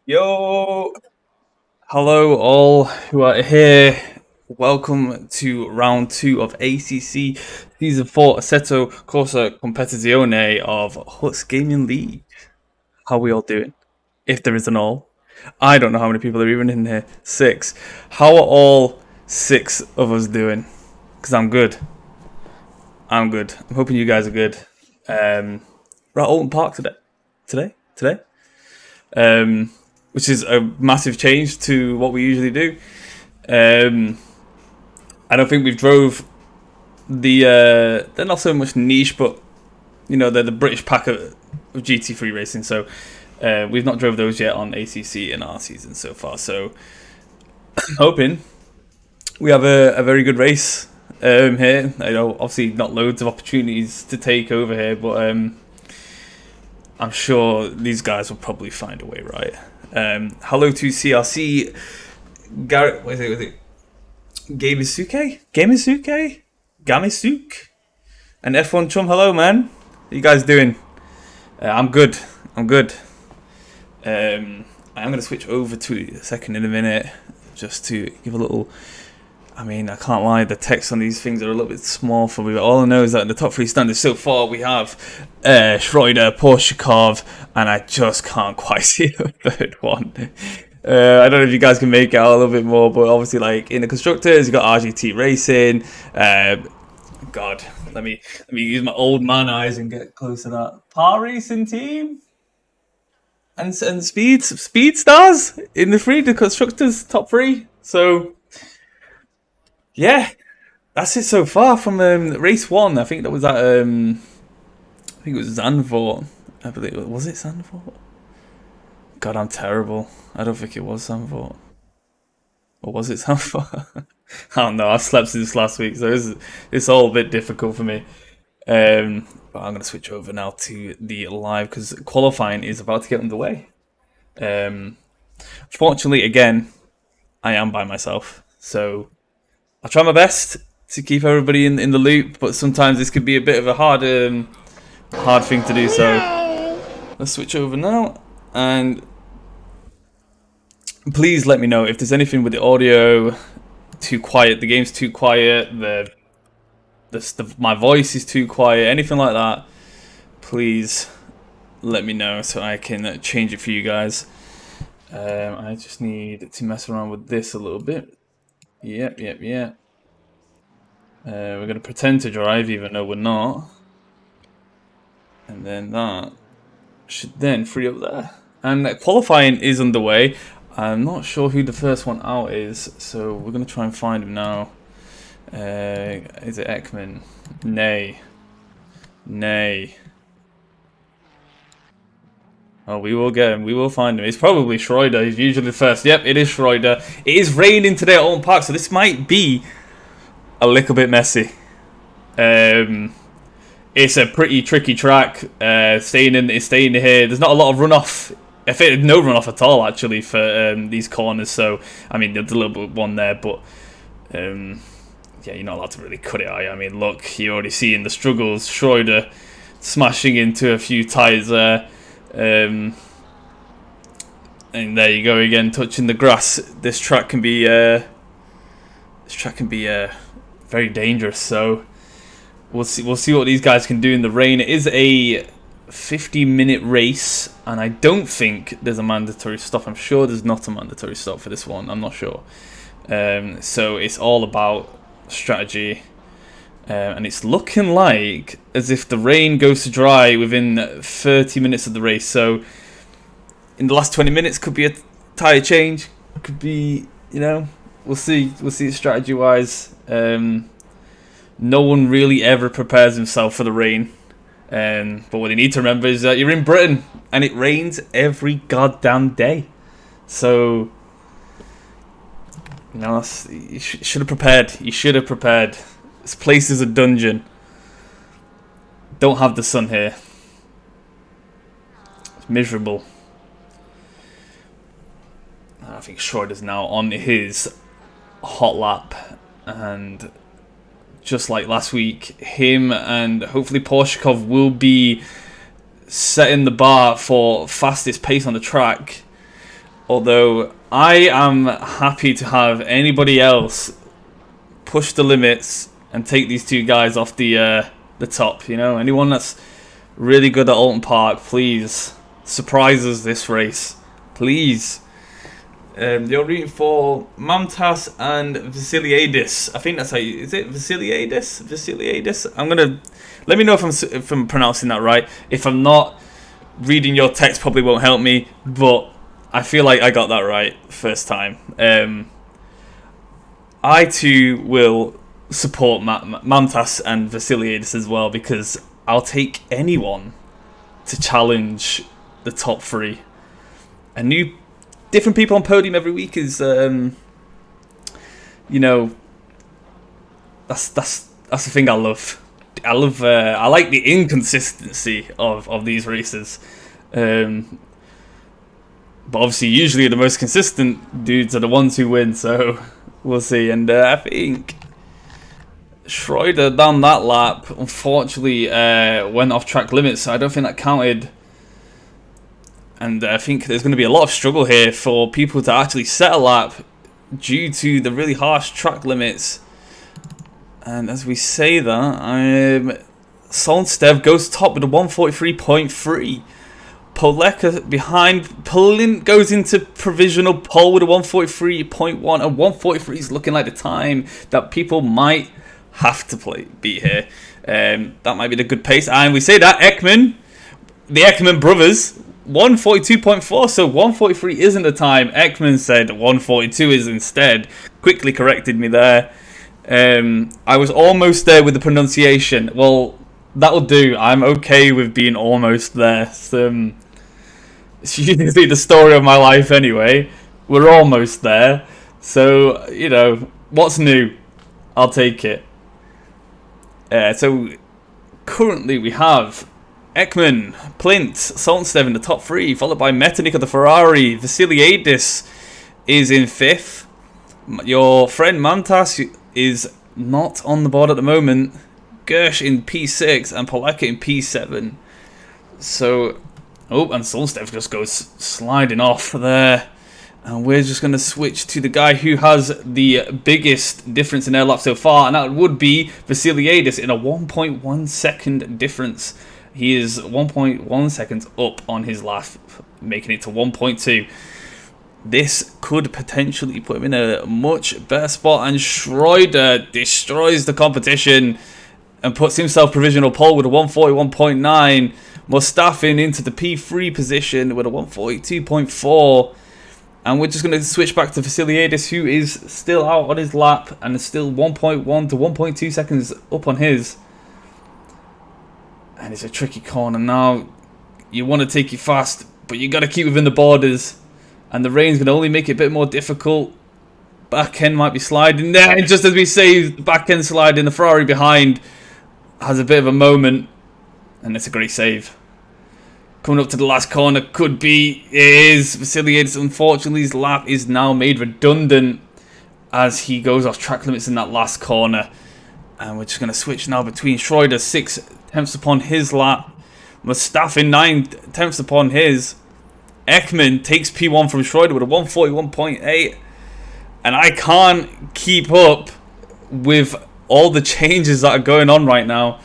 Yo, hello all who are here. Welcome to round two of ACC Season 4 Assetto Corsa Competizione of Huts Gaming League. How are we all doing? If there is an all. I don't know how many people are even in here. Six. How are all six of us doing? Because I'm good. I'm good. I'm hoping you guys are good. We're at Oulton Park today. Which is a massive change to what we usually do. Um, I don't think we've drove they're not so much niche, but they're the British pack of GT3 racing. So we've not drove those yet on ACC in our season so far. So I'm hoping we have a very good race here. I know obviously not loads of opportunities to take over here, but I'm sure these guys will probably find a way, right? Hello to CRC Garrett. What is it? Gamisuke, and F1 Chum. Hello, man. How you guys doing? I'm good. I'm good. I'm gonna switch over to a second in a minute, just to give a little. I mean, I can't lie. The text on these things are a little bit small for me. But all I know is that in the top three standards so far, we have Schroeder, Porshikov, and I just can't quite see the third one. I don't know if you guys can make it out a little bit more, but obviously, like in the constructors, you got RGT Racing. God, let me use my old man eyes and get close to that. Par Racing team and Speed Stars in the constructors top three. So yeah, that's it so far from race one. I think that was at I think it was Zandvoort. I believe was it Zandvoort? God, I'm terrible. I don't think it was Zandvoort. Or was it Zandvoort? I don't know. I slept since last week, so it's all a bit difficult for me. But I'm gonna switch over now to the live because qualifying is about to get underway. Fortunately, again, I am by myself, so I'll try my best to keep everybody in the loop. But sometimes this could be a bit of a hard thing to do. So let's switch over now, and please let me know if there's anything with the audio too quiet, the game's too quiet, my voice is too quiet, anything like that. Please let me know so I can change it for you guys. I just need to mess around with this a little bit. Yep. We're gonna pretend to drive even though we're not, and then that should then free up there. And qualifying is underway. I'm not sure who the first one out is, so we're gonna try and find him now. Is it Ekman? Nay. Oh, we will get him. We will find him. It's probably Schroeder. He's usually the first. Yep, it is Schroeder. It is raining today at Oulton Park, so this might be a little bit messy. It's a pretty tricky track. Staying here. There's not a lot of runoff. I think no runoff at all actually for these corners. So I mean, there's a little bit one there, but yeah, you're not allowed to really cut it, are you? I mean, look, you're already seeing the struggles. Schroeder smashing into a few tyres there. And there you go again, touching the grass. This track can be very dangerous. So we'll see what these guys can do in the rain. It is a 50-minute race, and I don't think there's a mandatory stop. I'm sure there's not a mandatory stop for this one. I'm not sure. So it's all about strategy. And it's looking like as if the rain goes to dry within 30 minutes of the race. So in the last 20 minutes could be a tyre change. Could be, we'll see. We'll see strategy-wise. No one really ever prepares himself for the rain. But what you need to remember is that you're in Britain and it rains every goddamn day. So, you should have prepared. You should have prepared. This place is a dungeon. Don't have the sun here. It's miserable. I think Schroeder's now on his hot lap. And just like last week, him and hopefully Porshikov will be setting the bar for fastest pace on the track. Although I am happy to have anybody else push the limits and take these two guys off the top. You know, anyone that's really good at Oulton Park, please surprise us this race, please. You're rooting for Mamtas and Vasiliadis. I think that's how you... Is it Vasiliadis? Vasiliadis? Let me know if I'm pronouncing that right. If I'm not, reading your text probably won't help me, but I feel like I got that right first time. I too will support Mamtas and Vasiliadis as well, because I'll take anyone to challenge the top three. Different people on podium every week is, you know, that's the thing I love. I like the inconsistency of these races. But obviously, usually the most consistent dudes are the ones who win. So we'll see. And I think Schroeder down that lap, unfortunately, went off track limits. So I don't think that counted. And I think there's going to be a lot of struggle here for people to actually set a lap due to the really harsh track limits. And as we say that, Solnstev goes top with a 143.3. Poleka behind. Polin goes into provisional pole with a 143.1. And 143 is looking like the time that people might have to beat here. That might be the good pace. And we say that Ekman, the Ekman brothers, 142.4, so 143 isn't the time. Ekman said 142 is instead. Quickly corrected me there. I was almost there with the pronunciation. Well, that'll do. I'm okay with being almost there. It's usually the story of my life anyway. We're almost there. So, you know, what's new? I'll take it. So, currently we have Ekman, Plint, Solnstev in the top three, followed by Metternich of the Ferrari. Vasiliadis is in fifth. Your friend Mamtas is not on the board at the moment. Gersh in P6 and Poleka in P7. So, and Solnstev just goes sliding off there. And we're just going to switch to the guy who has the biggest difference in air lap so far, and that would be Vasiliadis in a 1.1 second difference. He is 1.1 seconds up on his lap, making it to 1.2. This could potentially put him in a much better spot, and Schroeder destroys the competition and puts himself provisional pole with a 141.9. Mustafin into the P3 position with a 142.4. And we're just going to switch back to Vasiliadis, who is still out on his lap and is still 1.1 to 1.2 seconds up on his. And it's a tricky corner now. You want to take it fast, but you got to keep within the borders. And the rain's going to only make it a bit more difficult. Back end might be sliding there. And just as we say, the back end sliding, the Ferrari behind has a bit of a moment. And it's a great save. Coming up to the last corner, could be, it is. Vasiliadis, unfortunately, his lap is now made redundant as he goes off track limits in that last corner. And we're just going to switch now between Schroeder, 6 tenths upon his lap. Mustafin, 9 tenths upon his. Ekman takes P1 from Schroeder with a 141.8. And I can't keep up with all the changes that are going on right now.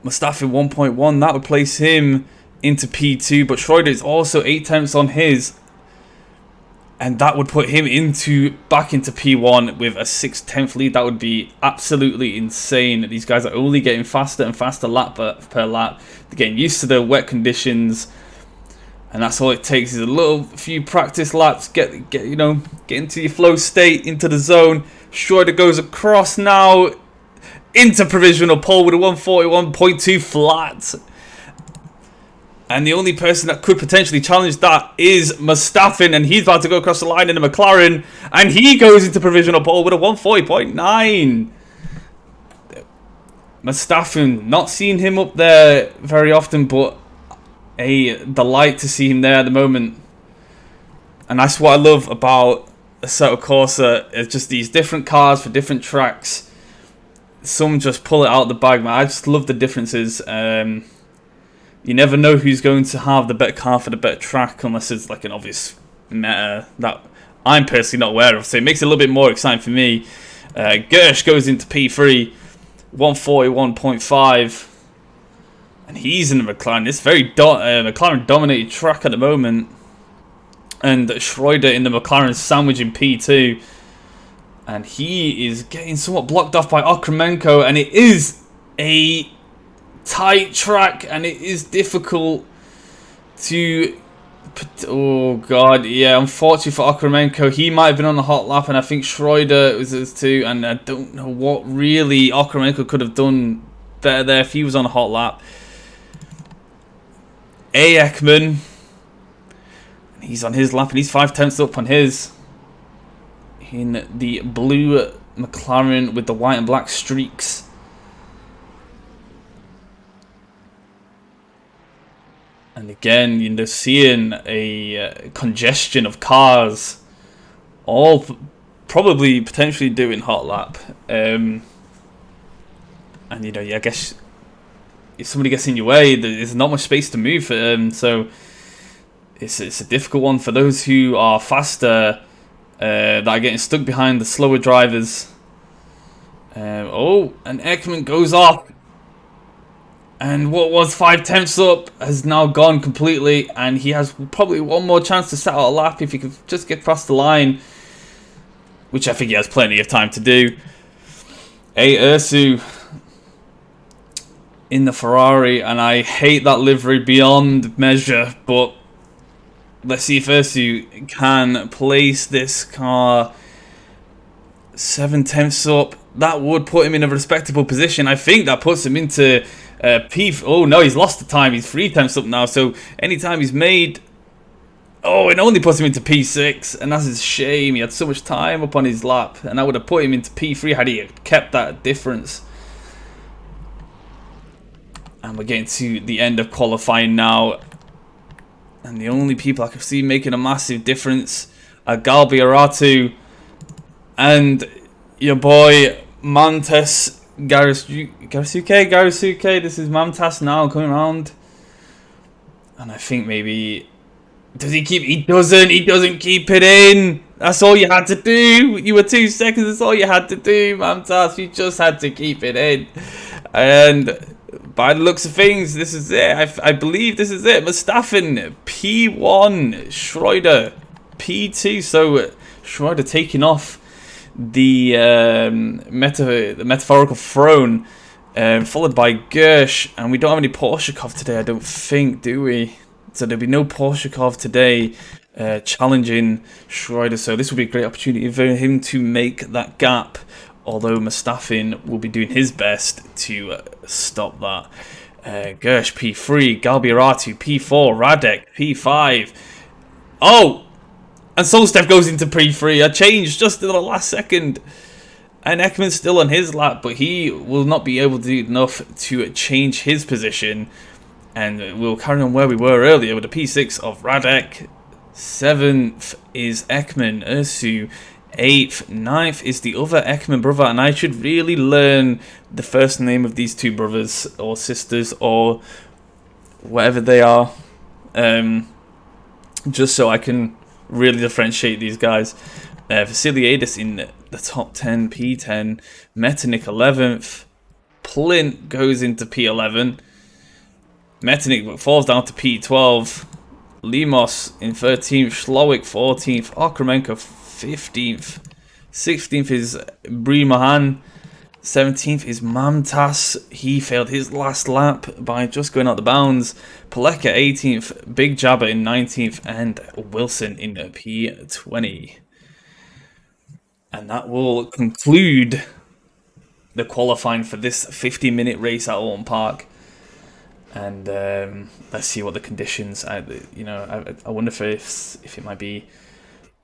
Mustafin 1.1, that would place him into P2. But Schroeder is also 8 tenths on his. And that would put him back into P1 with a 6/10 lead. That would be absolutely insane. These guys are only getting faster and faster lap per lap. They're getting used to the wet conditions, and that's all it takes is a few practice laps. Get into your flow state, into the zone. Schroeder goes across now into provisional pole with a 141.2 flat. And the only person that could potentially challenge that is Mustafin, and he's about to go across the line in a McLaren, and he goes into provisional pole with a 140.9. Mustafin, not seeing him up there very often, but a delight to see him there at the moment. And that's what I love about Assetto Corsa, it's just these different cars for different tracks. Some just pull it out of the bag, man. I just love the differences. you never know who's going to have the better car for the better track unless it's like an obvious meta that I'm personally not aware of. So it makes it a little bit more exciting for me. Gersh goes into P3, 141.5. And he's in the McLaren. It's very McLaren-dominated track at the moment. And Schroeder in the McLaren sandwich in P2. And he is getting somewhat blocked off by Okremenko. And it is a tight track. And it is difficult to... Oh, God. Yeah, unfortunately for Okremenko. He might have been on the hot lap. And I think Schroeder was his too. And I don't know what really Okremenko could have done better there if he was on a hot lap. A. Ekman. He's on his lap and he's 5 tenths up on his. In the blue McLaren with the white and black streaks. And again, you're seeing a congestion of cars. All probably potentially doing hot lap. And you know, yeah, I guess if somebody gets in your way, there's not much space to move. So it's a difficult one for those who are faster, that are getting stuck behind the slower drivers. Oh, and Ekman goes off. And what was 5 tenths up has now gone completely. And he has probably one more chance to set out a lap if he could just get past the line. Which I think he has plenty of time to do. Ursu in the Ferrari, and I hate that livery beyond measure, but let's see if Ursu can place this car 7 tenths up. That would put him in a respectable position. I think that puts him into P... Oh no, he's lost the time. He's 3 tenths up now, so anytime he's made... Oh, it only puts him into P6, and that's a shame. He had so much time up on his lap, and that would have put him into P3 had he kept that difference. And we're getting to the end of qualifying now. And the only people I can see making a massive difference are Galbi Aratu and your boy Mantas Garisuke. This is Mantas now coming around. And I think maybe... Does he keep... He doesn't keep it in. That's all you had to do. You were 2 seconds. That's all you had to do, Mantas. You just had to keep it in. And... by the looks of things, this is it. I believe this is it. Mustafen, P1. Schroeder, P2. So, Schroeder taking off the metaphorical throne, followed by Gersh. And we don't have any Porshakov today, I don't think, do we? So, there'll be no Porshakov today challenging Schroeder. So, this will be a great opportunity for him to make that gap. Although Mustafen will be doing his best to stop that. Gersh, P3. Galbi Aratu, P4. Radek, P5. Oh! And Solstev goes into P3. A change just in the last second. And Ekman's still on his lap, but he will not be able to do enough to change his position. And we'll carry on where we were earlier with a P6 of Radek. 7th is Ekman, Ursu. 8th, 9th is the other Ekman brother, and I should really learn the first name of these two brothers or sisters or whatever they are, just so I can really differentiate these guys. Vasiliadis in the top 10, P10, Metanik 11th, Plint goes into P11, Metanik falls down to P12, Limos in 13th, Slowik 14th, Okremenko 15th, 16th is Brimahan, 17th is Mamtas. He failed his last lap by just going out the bounds. Paleka 18th, Big Jabba in 19th, and Wilson in P20. And that will conclude the qualifying for this 50-minute race at Oulton Park. And let's see what the conditions. I wonder if it might be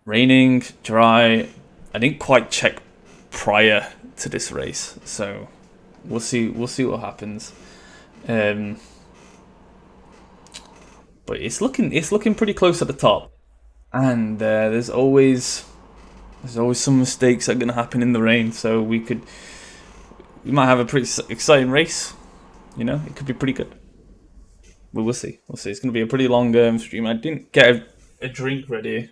raining, dry. I didn't quite check prior to this race, so we'll see what happens. But it's looking pretty close at the top, and there's always some mistakes that are gonna happen in the rain. So we might have a pretty exciting race. You know, it could be pretty good. we'll see. We'll see. It's going to be a pretty long stream. I didn't get a drink ready,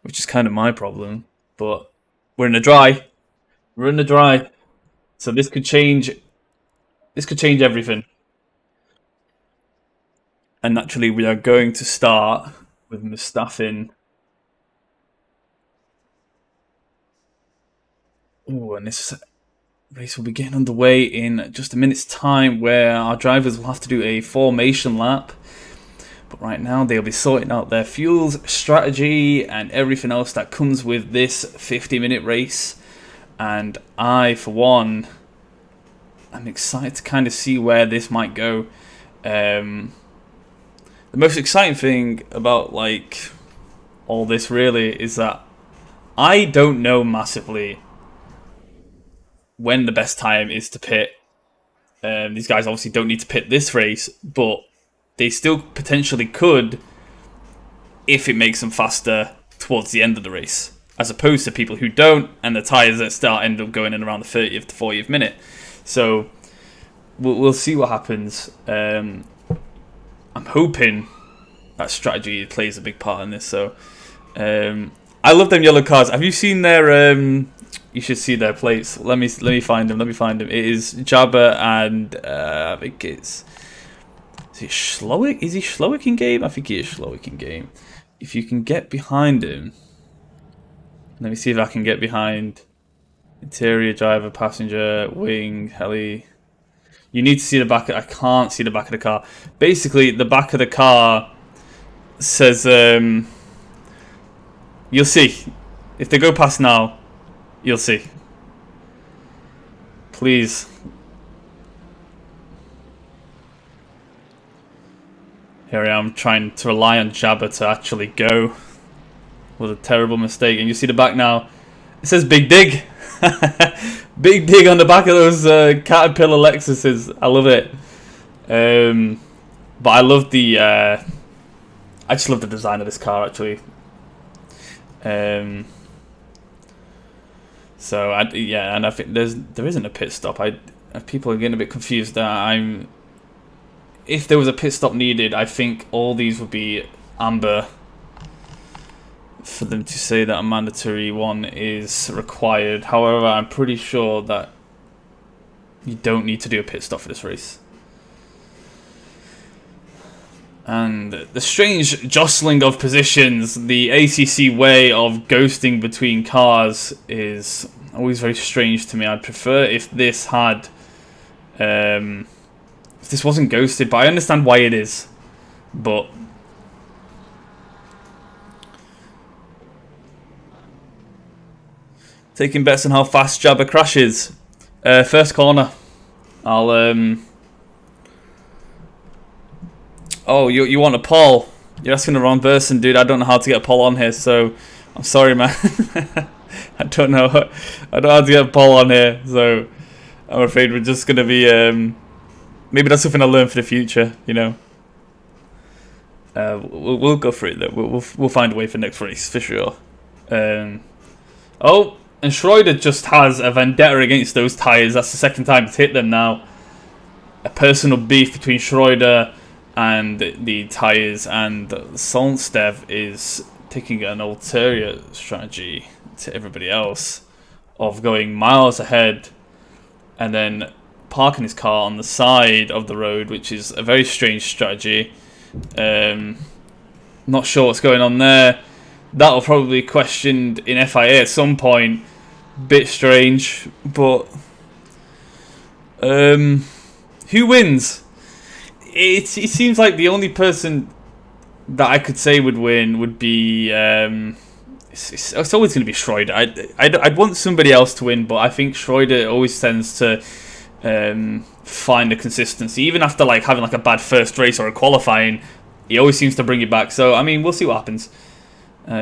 which is kind of my problem. But we're in the dry. We're in the dry. So this could change. This could change everything. And naturally, we are going to start with Mustafa. Oh, and this race will be getting underway in just a minute's time, where our drivers will have to do a formation lap. But right now, they'll be sorting out their fuels, strategy, and everything else that comes with this 50-minute race. And I, for one, am excited to kind of see where this might go. The most exciting thing about like all this really is that I don't know massively when the best time is to pit. These guys obviously don't need to pit this race, but they still potentially could if it makes them faster towards the end of the race, as opposed to people who don't, and the tyres at start end up going in around the 30th to 40th minute. So we'll see what happens. I'm hoping that strategy plays a big part in this. So I love them yellow cars. Have you seen their? You should see their plates. Let me find them. Let me find them. It is Jabba and I think it's. Is it Schlowick? Is he Schlowick in game? I think he is Schlowick in game. If you can get behind him, let me see if I can get behind. Interior, driver, passenger, wing, heli. You need to see the back. I can't see the back of the car. Basically, the back of the car says. You'll see if they go past now. You'll see. Please. Here I am trying to rely on Jabba to actually go. What a terrible mistake. And you see the back now. It says Big Dig. Big Dig on the back of those Caterpillar Lexuses. I love it. But I love the... I just love the design of this car, actually. So yeah, and I think there isn't a pit stop. People are getting a bit confused. If there was a pit stop needed, I think all these would be amber. For them to say that a mandatory one is required. However, I'm pretty sure that you don't need to do a pit stop for this race. And the strange jostling of positions, the ACC way of ghosting between cars is always very strange to me. I'd prefer if this had, if this wasn't ghosted, but I understand why it is. But taking bets on how fast Jabba crashes. First corner. I'll Oh, you want a poll? You're asking the wrong person, dude. I don't know how to get a poll on here, so I'm sorry, man. I don't know how to get a poll on here, so I'm afraid we're just gonna be. Maybe that's something I'll learn for the future, you know. We'll go through it though. We'll find a way for next race for sure. Oh, and Schroeder just has a vendetta against those tyres. That's the second time it's hit them now. A personal beef between Schroeder and the tyres, and Solnstev is taking an ulterior strategy to everybody else of going miles ahead and then parking his car on the side of the road, which is a very strange strategy. Not sure what's going on there. That'll probably be questioned in FIA at some point. Bit strange, but who wins? It seems like the only person that I could say would win would be. It's always going to be Schroeder. I'd want somebody else to win, but I think Schroeder always tends to find a consistency, even after like having like a bad first race or a qualifying. He always seems to bring it back. So I mean, we'll see what happens.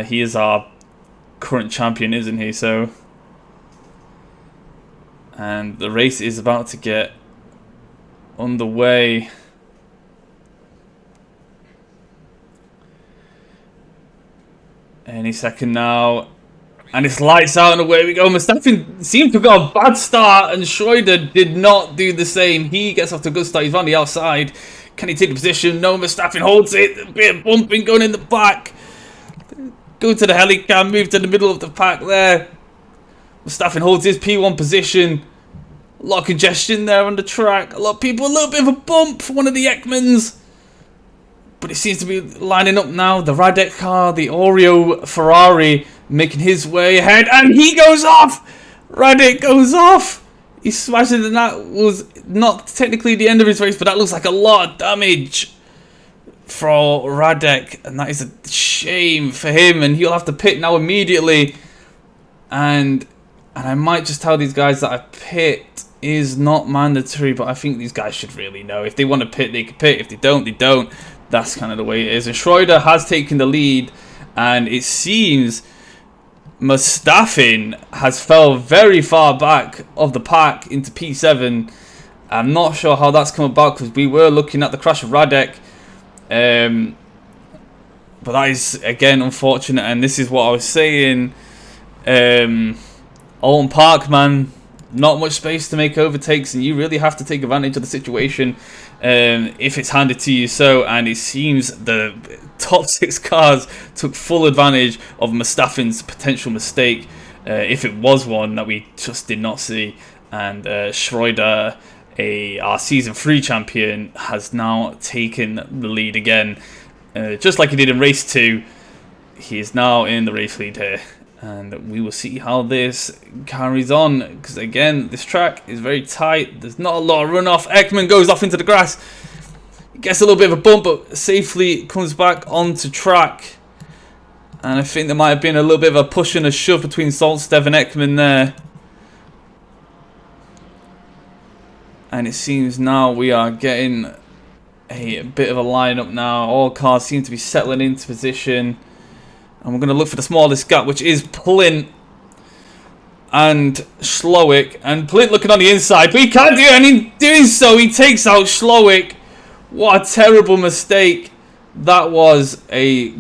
He is our current champion, isn't he? So, and the race is about to get underway. Any second now. And it's lights out and away we go. Mustafa seemed to have got a bad start, and Schroeder did not do the same. He gets off to a good start. He's on the outside. Can he take the position? No, Verstappen holds it. A bit of bumping going in the back. Go to the helicam, move to the middle of the pack there. Verstappen holds his P1 position. A lot of congestion there on the track. A lot of people, a little bit of a bump for one of the Ekmans. But it seems to be lining up now. The Radek car, the Oreo Ferrari, making his way ahead. And he goes off! Radek goes off! He smashed it, and that was not technically the end of his race, but that looks like a lot of damage for Radek. And that is a shame for him. And he'll have to pit now immediately. And I might just tell these guys that a pit is not mandatory, but I think these guys should really know. If they want to pit, they can pit. If they don't, they don't. That's kind of the way it is. And Schroeder has taken the lead, and it seems Mustafa has fell very far back of the pack into P7. I'm not sure how that's come about, because we were looking at the crash of Radek. But that is, again, unfortunate, and this is what I was saying. Oulton Park, man, not much space to make overtakes, and you really have to take advantage of the situation if it's handed to you so. And it seems the top 6 cars took full advantage of Mustafa's potential mistake, if it was one that we just did not see. And Schroeder, our Season 3 champion, has now taken the lead again. Just like he did in Race 2, he is now in the race lead here. And we will see how this carries on, because again, this track is very tight. There's not a lot of runoff. Ekman goes off into the grass. He gets a little bit of a bump, but safely comes back onto track. And I think there might have been a little bit of a push and a shove between Solstev and Ekman there. And it seems now we are getting a bit of a lineup now. All cars seem to be settling into position. And we're going to look for the smallest gap, which is Plint and Slowick. And Plint looking on the inside, but he can't do it. And in doing so, he takes out Slowick. What a terrible mistake. That was a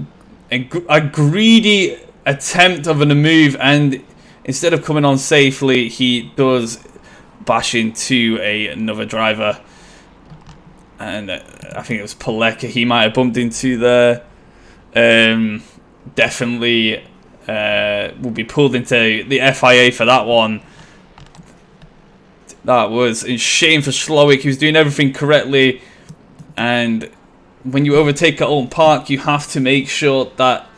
greedy attempt of a move. And instead of coming on safely, he does bash into another driver. And I think it was Paleka he might have bumped into there. Definitely will be pulled into the FIA for that one. That was a shame for Slowick. He was doing everything correctly. And when you overtake at Oulton Park, you have to make sure that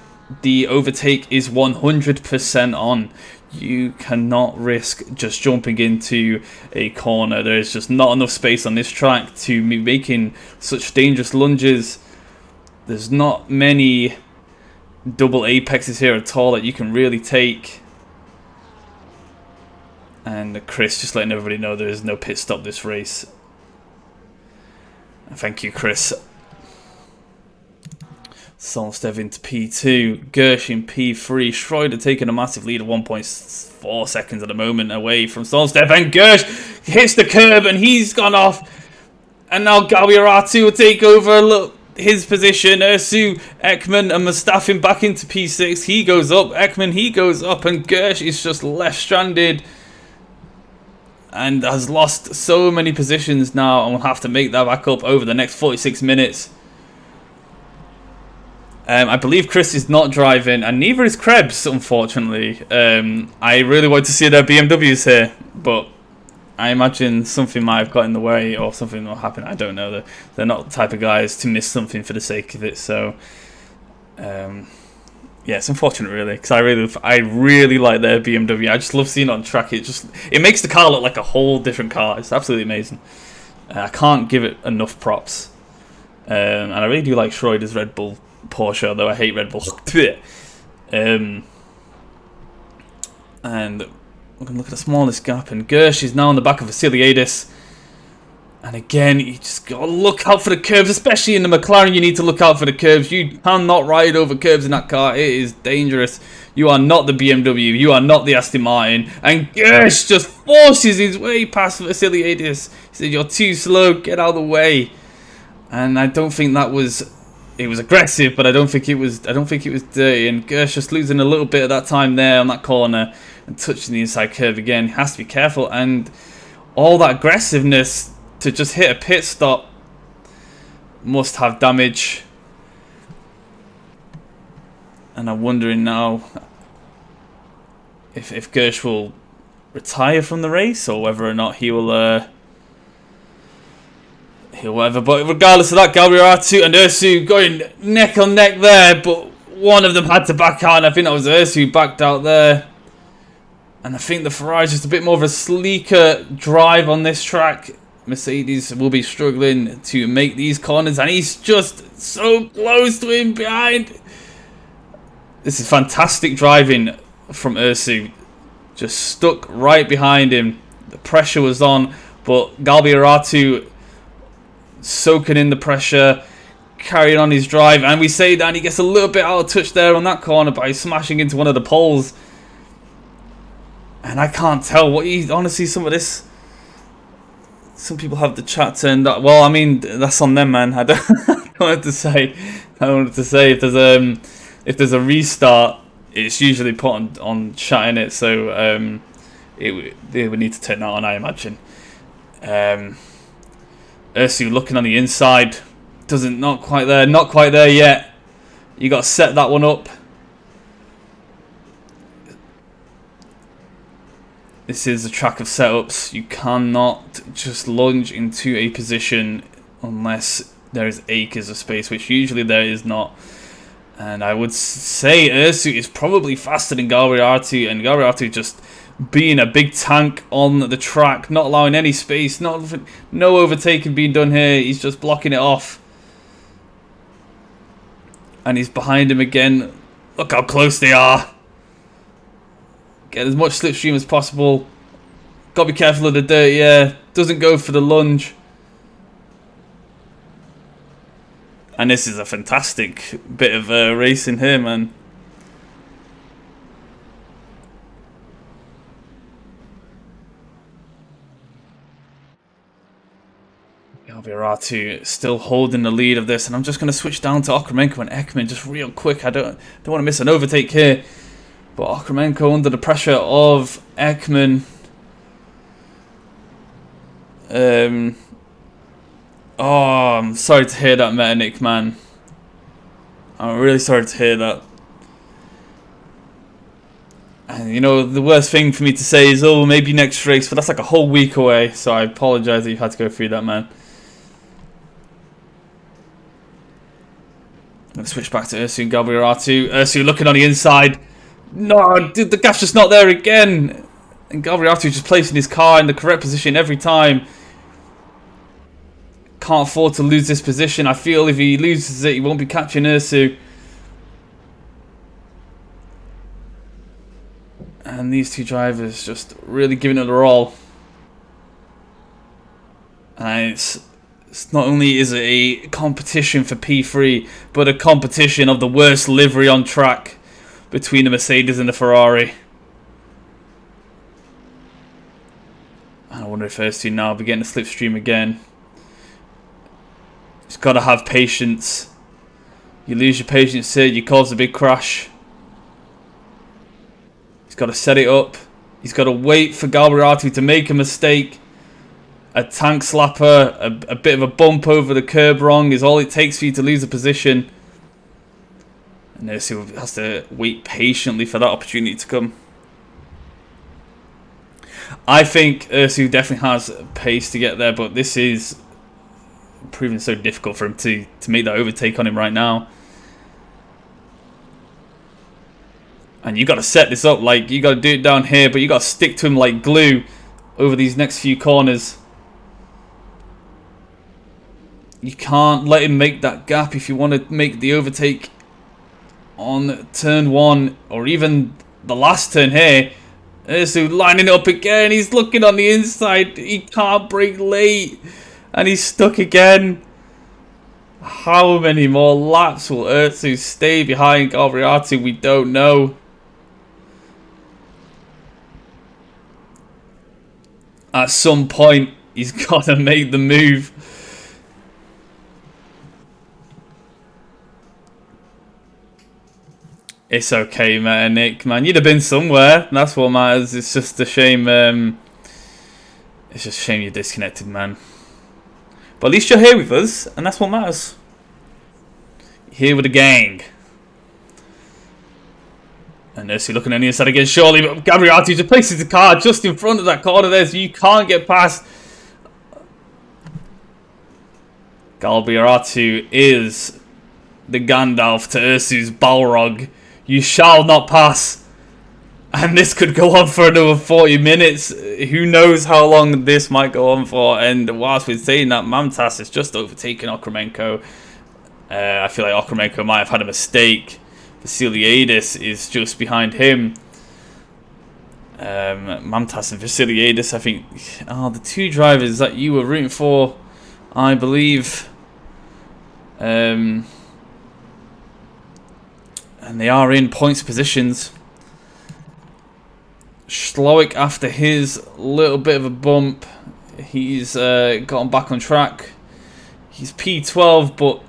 the overtake is 100% on. You cannot risk just jumping into a corner. There is just not enough space on this track to be making such dangerous lunges. There's not many double apexes here at all that you can really take. And Chris just letting everybody know there is no pit stop this race. Thank you, Chris. Solstev into P2, Gersh in P3, Schroeder taking a massive lead of 1.4 seconds at the moment away from Solstev, and Gersh hits the curb and he's gone off. And now Gawiaratu will take over. Look, his position. Ersu, Ekman and Mustafa back into P6. He goes up. Ekman, he goes up. And Gersh is just left stranded. And has lost so many positions now. And will have to make that back up over the next 46 minutes. I believe Chris is not driving. And neither is Krebs, unfortunately. I really want to see their BMWs here. But I imagine something might have got in the way, or something will happen. I don't know. They're not the type of guys to miss something for the sake of it. So, yeah, it's unfortunate, really, because I really like their BMW. I just love seeing it on track. It makes the car look like a whole different car. It's absolutely amazing. I can't give it enough props. And I really do like Schroeder's Red Bull Porsche, although I hate Red Bull. And we're going to look at the smallest gap, and Gersh is now on the back of Vasiliadis. And again, you just got to look out for the curbs, especially in the McLaren. You need to look out for the curbs. You cannot ride over curbs in that car. It is dangerous. You are not the BMW. You are not the Aston Martin. And Gersh just forces his way past Vasiliadis. He said, "You're too slow. Get out of the way." And I don't think that was. It was aggressive, but I don't think it was dirty. And Gersh just losing a little bit of that time there on that corner. And touching the inside curve again. He has to be careful. And all that aggressiveness to just hit a pit stop must have damage. And I'm wondering now if Gersh will retire from the race or whether or not he will he'll whatever. But regardless of that, Galbiaratu and Ursu going neck on neck there, but one of them had to back out, and I think that was Ursu who backed out there. And I think the Ferrari is just a bit more of a sleeker drive on this track. Mercedes will be struggling to make these corners, and he's just so close to him behind. This is fantastic driving from Ursu. Just stuck right behind him. The pressure was on, but Galbiaratu soaking in the pressure, carrying on his drive. And we say that, and he gets a little bit out of touch there on that corner by smashing into one of the poles. And I can't tell what he... Honestly, some of this... Some people have the chat turned up. Well, I mean, that's on them, man. I don't know what to say. I don't know what to say. If there's a restart, it's usually put on chat in it, so they would need to turn that on, I imagine. Ursu looking on the inside, not quite there yet. You got to set that one up. This is a track of setups. You cannot just lunge into a position unless there is acres of space, which usually there is not. And I would say Ursu is probably faster than Galbiaratu, and Galbiaratu just being a big tank on the track, not allowing any space, no overtaking being done here. He's just blocking it off. And he's behind him again. Look how close they are. Get as much slipstream as possible. Got to be careful of the dirt, yeah. Doesn't go for the lunge. And this is a fantastic bit of racing here, man. Galbiaratu still holding the lead of this, and I'm just going to switch down to Okremenko and Ekman just real quick. I don't want to miss an overtake here. But Okremenko under the pressure of Ekman. Oh, I'm sorry to hear that, Metternich, man. I'm really sorry to hear that. And you know, the worst thing for me to say is, oh, maybe next race, but that's like a whole week away. So I apologise that you've had to go through that, man. I'm going to switch back to Ursu and Galbiaratu. Ursu looking on the inside. No, dude, the gap's just not there again. And Galbiaratu just placing his car in the correct position every time. Can't afford to lose this position. I feel if he loses it, he won't be catching Ursu. And these two drivers just really giving it their all. And it's not only is it a competition for P3, but a competition of the worst livery on track between the Mercedes and the Ferrari. I wonder if those two now will be getting a slipstream again. Just got to have patience. You lose your patience here, you cause a big crash. He's got to set it up. He's got to wait for Galbiaratu to make a mistake. A tank slapper, a bit of a bump over the curb wrong is all it takes for you to lose a position. And Ursu has to wait patiently for that opportunity to come. I think Ursu definitely has pace to get there, but this is proving so difficult for him to make that overtake on him right now. And you got to set this up, like you got to do it down here, but you got to stick to him like glue over these next few corners. You can't let him make that gap if you want to make the overtake on turn 1 or even the last turn here. Ursu lining it up again. He's looking on the inside. He can't brake late. And he's stuck again. How many more laps will Ursu stay behind Galbiaratu? We don't know. At some point, he's got to make the move. It's okay, man, Nick. Man, you'd have been somewhere. That's what matters. It's just a shame. It's just a shame you're disconnected, man. But at least you're here with us, and that's what matters. Here with the gang. And Ursu looking on the inside again, surely, but Gabriati just places the car just in front of that corner there, so you can't get past. Galbiaratu is the Gandalf to Ursu's Balrog. You shall not pass. And this could go on for another 40 minutes. Who knows how long this might go on for. And whilst we're saying that, Mamtas has just overtaken Okremenko. I feel like Okremenko might have had a mistake. Vasiliadis is just behind him. Mamtas and Vasiliadis, I think, are the two drivers that you were rooting for, I believe. And they are in points positions. Schloik, after his little bit of a bump, he's gotten back on track. He's P12, but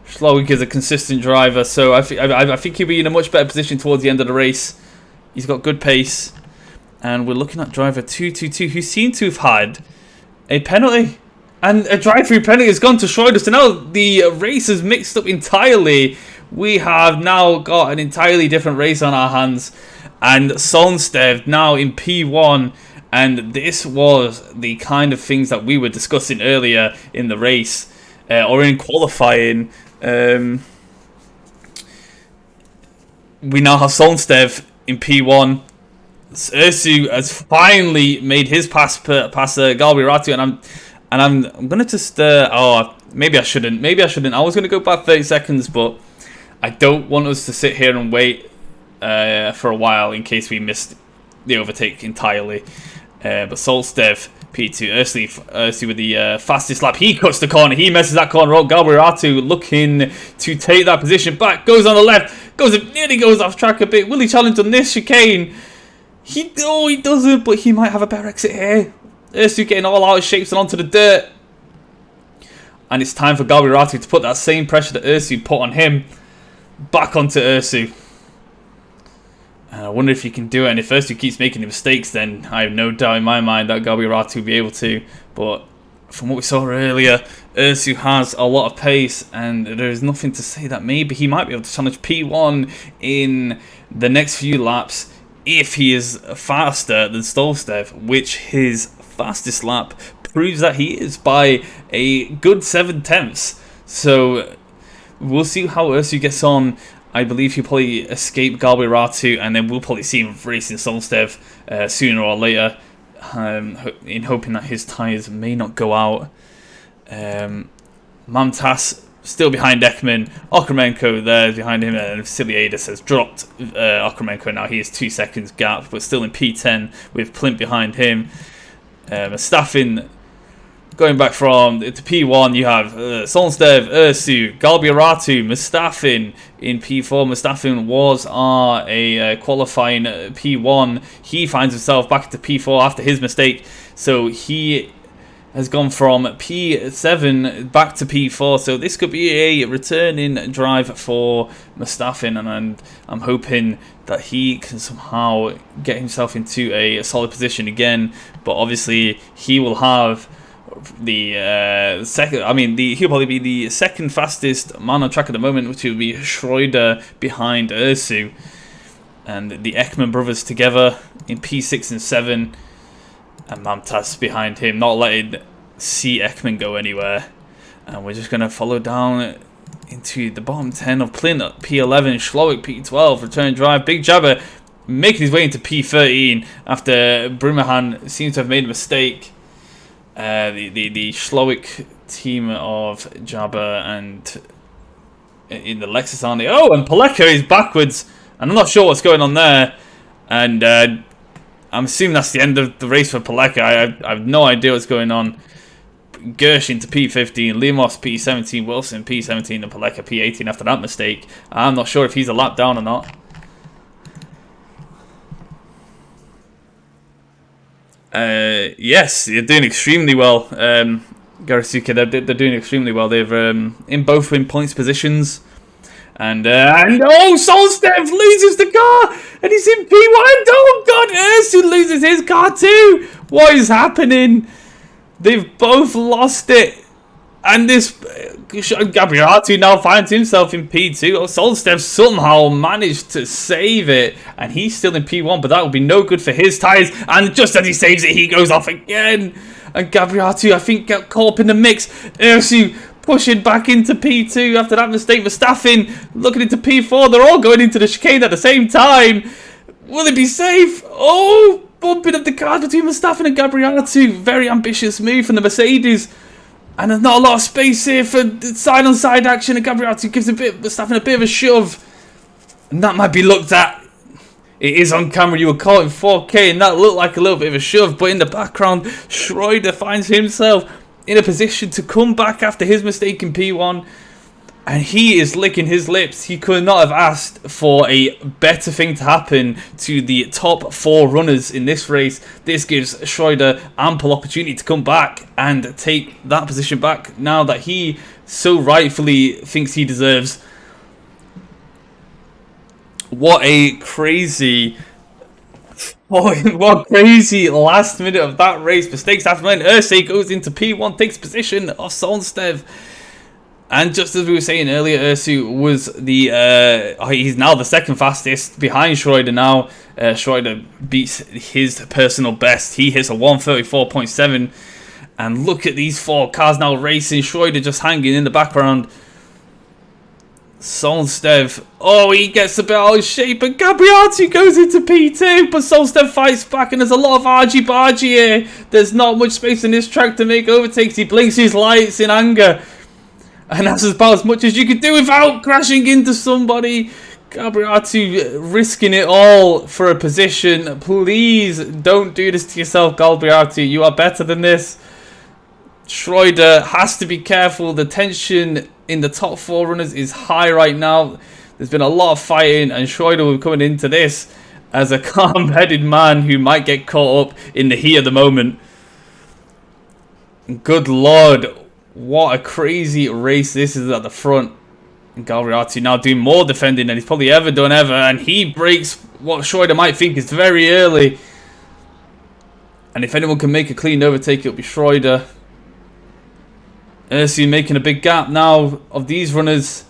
Schloik is a consistent driver, so I think he'll be in a much better position towards the end of the race. He's got good pace. And we're looking at driver 222, who seemed to have had a penalty. And a drive-through penalty has gone to Schroeder, so now the race is mixed up entirely. We have now got an entirely different race on our hands. And Solnstev now in P1. And this was the kind of things that we were discussing earlier in the race. Or in qualifying. We now have Solnstev in P1. Ursu has finally made his pass Galbiaratu, and I'm gonna just maybe I shouldn't. I was gonna go back 30 seconds, but I don't want us to sit here and wait for a while in case we missed the overtake entirely. But Solnstev P2, Ursu with the fastest lap. He cuts the corner. He messes that corner up. Galbiaratu looking to take that position back. Goes on the left. Nearly goes off track a bit. Will he challenge on this chicane? He doesn't, but he might have a better exit here. Ursu getting all out of shapes and onto the dirt. And it's time for Galbiaratu to put that same pressure that Ursu put on him back onto Ursu. And I wonder if he can do it. And if Ursu keeps making the mistakes, then I have no doubt in my mind that Galbiaratu will be able to. But from what we saw earlier, Ursu has a lot of pace, and there is nothing to say that maybe he might be able to challenge P1 in the next few laps if he is faster than Solnstev, which his fastest lap proves that he is by a good 7/10. So we'll see how Ursu gets on. I believe he'll probably escape Galbiaratu, and then we'll probably see him racing Solnstev sooner or later, in hoping that his tyres may not go out. Mamtas still behind Ekman. Okremenko there behind him, and Vasiliadis has dropped Okremenko now. He is 2 seconds gap, but still in P10 with Plint behind him. Staffing going back from to P1, you have Solnstev, Ursu, Galbiaratu, Mustafin in P4. Mustafin was a qualifying P1. He finds himself back to P4 after his mistake, so he has gone from P7 back to P4. So this could be a returning drive for Mustafin, and I'm hoping that he can somehow get himself into a solid position again. But obviously he will have the second. He'll probably be the second fastest man on track at the moment, which will be Schroeder behind Ursu, and the Ekman brothers together in P6 and 7, and Mamtas behind him, not letting C Ekman go anywhere. And we're just gonna follow down into the bottom 10 of Plint at P11, Schloik P12, return drive, Big Jabber making his way into P13 after Brumahan seems to have made a mistake. The Schloik team of Jabber and in the Lexus, aren't they? Oh, and Paleka is backwards, and I'm not sure what's going on there. And I'm assuming that's the end of the race for Paleka. I have no idea what's going on. Gersh into P15, Limos P17, Wilson P17, and Paleka P18 after that mistake. I'm not sure if he's a lap down or not. Yes, they're doing extremely well. Garasuka, they're doing extremely well. They've in both in points positions. And Solnstev loses the car, and he's in P1. Oh God, Ursu loses his car too. What is happening? They've both lost it. And this Gabriati now finds himself in P2. Solstev somehow managed to save it. And he's still in P1, but that will be no good for his tyres. And just as he saves it, he goes off again. And Gabriati, I think, got caught up in the mix. Ursu pushing back into P2 after that mistake. Verstappen looking into P4. They're all going into the chicane at the same time. Will it be safe? Oh, bumping up the cars between Verstappen and Gabriati. Very ambitious move from the Mercedes. And there's not a lot of space here for side-on-side action. And Gabriati gives Verstappen a bit of a shove. And that might be looked at. It is on camera. You were caught in 4K. And that looked like a little bit of a shove. But in the background, Schroeder finds himself in a position to come back after his mistake in P1. And he is licking his lips. He could not have asked for a better thing to happen to the top 4 runners in this race. This gives Schroeder ample opportunity to come back and take that position back now that he so rightfully thinks he deserves. What a crazy... what crazy last minute of that race. Mistakes happen when Ursay goes into P1, takes position of Solstev. And just as we were saying earlier, Ursu was the... he's now the second fastest behind Schroeder now. Schroeder beats his personal best. He hits a 134.7. And look at these 4 cars now racing. Schroeder just hanging in the background. Solstev. Oh, he gets a bit out of shape. And Gabriati goes into P2. But Solstev fights back. And there's a lot of argy-bargy here. There's not much space in this track to make overtakes. He blinks his lights in anger. And that's about as much as you could do without crashing into somebody. Gabriati risking it all for a position. Please don't do this to yourself, Gabriati. You are better than this. Schroeder has to be careful. The tension in the top 4 runners is high right now. There's been a lot of fighting, and Schroeder will be coming into this as a calm-headed man who might get caught up in the heat of the moment. Good Lord. What a crazy race this is at the front. Gabriati now doing more defending than he's probably ever done and he breaks what Schroeder might think is very early. And if anyone can make a clean overtake, it'll be Schroeder. Ursu making a big gap now of these runners.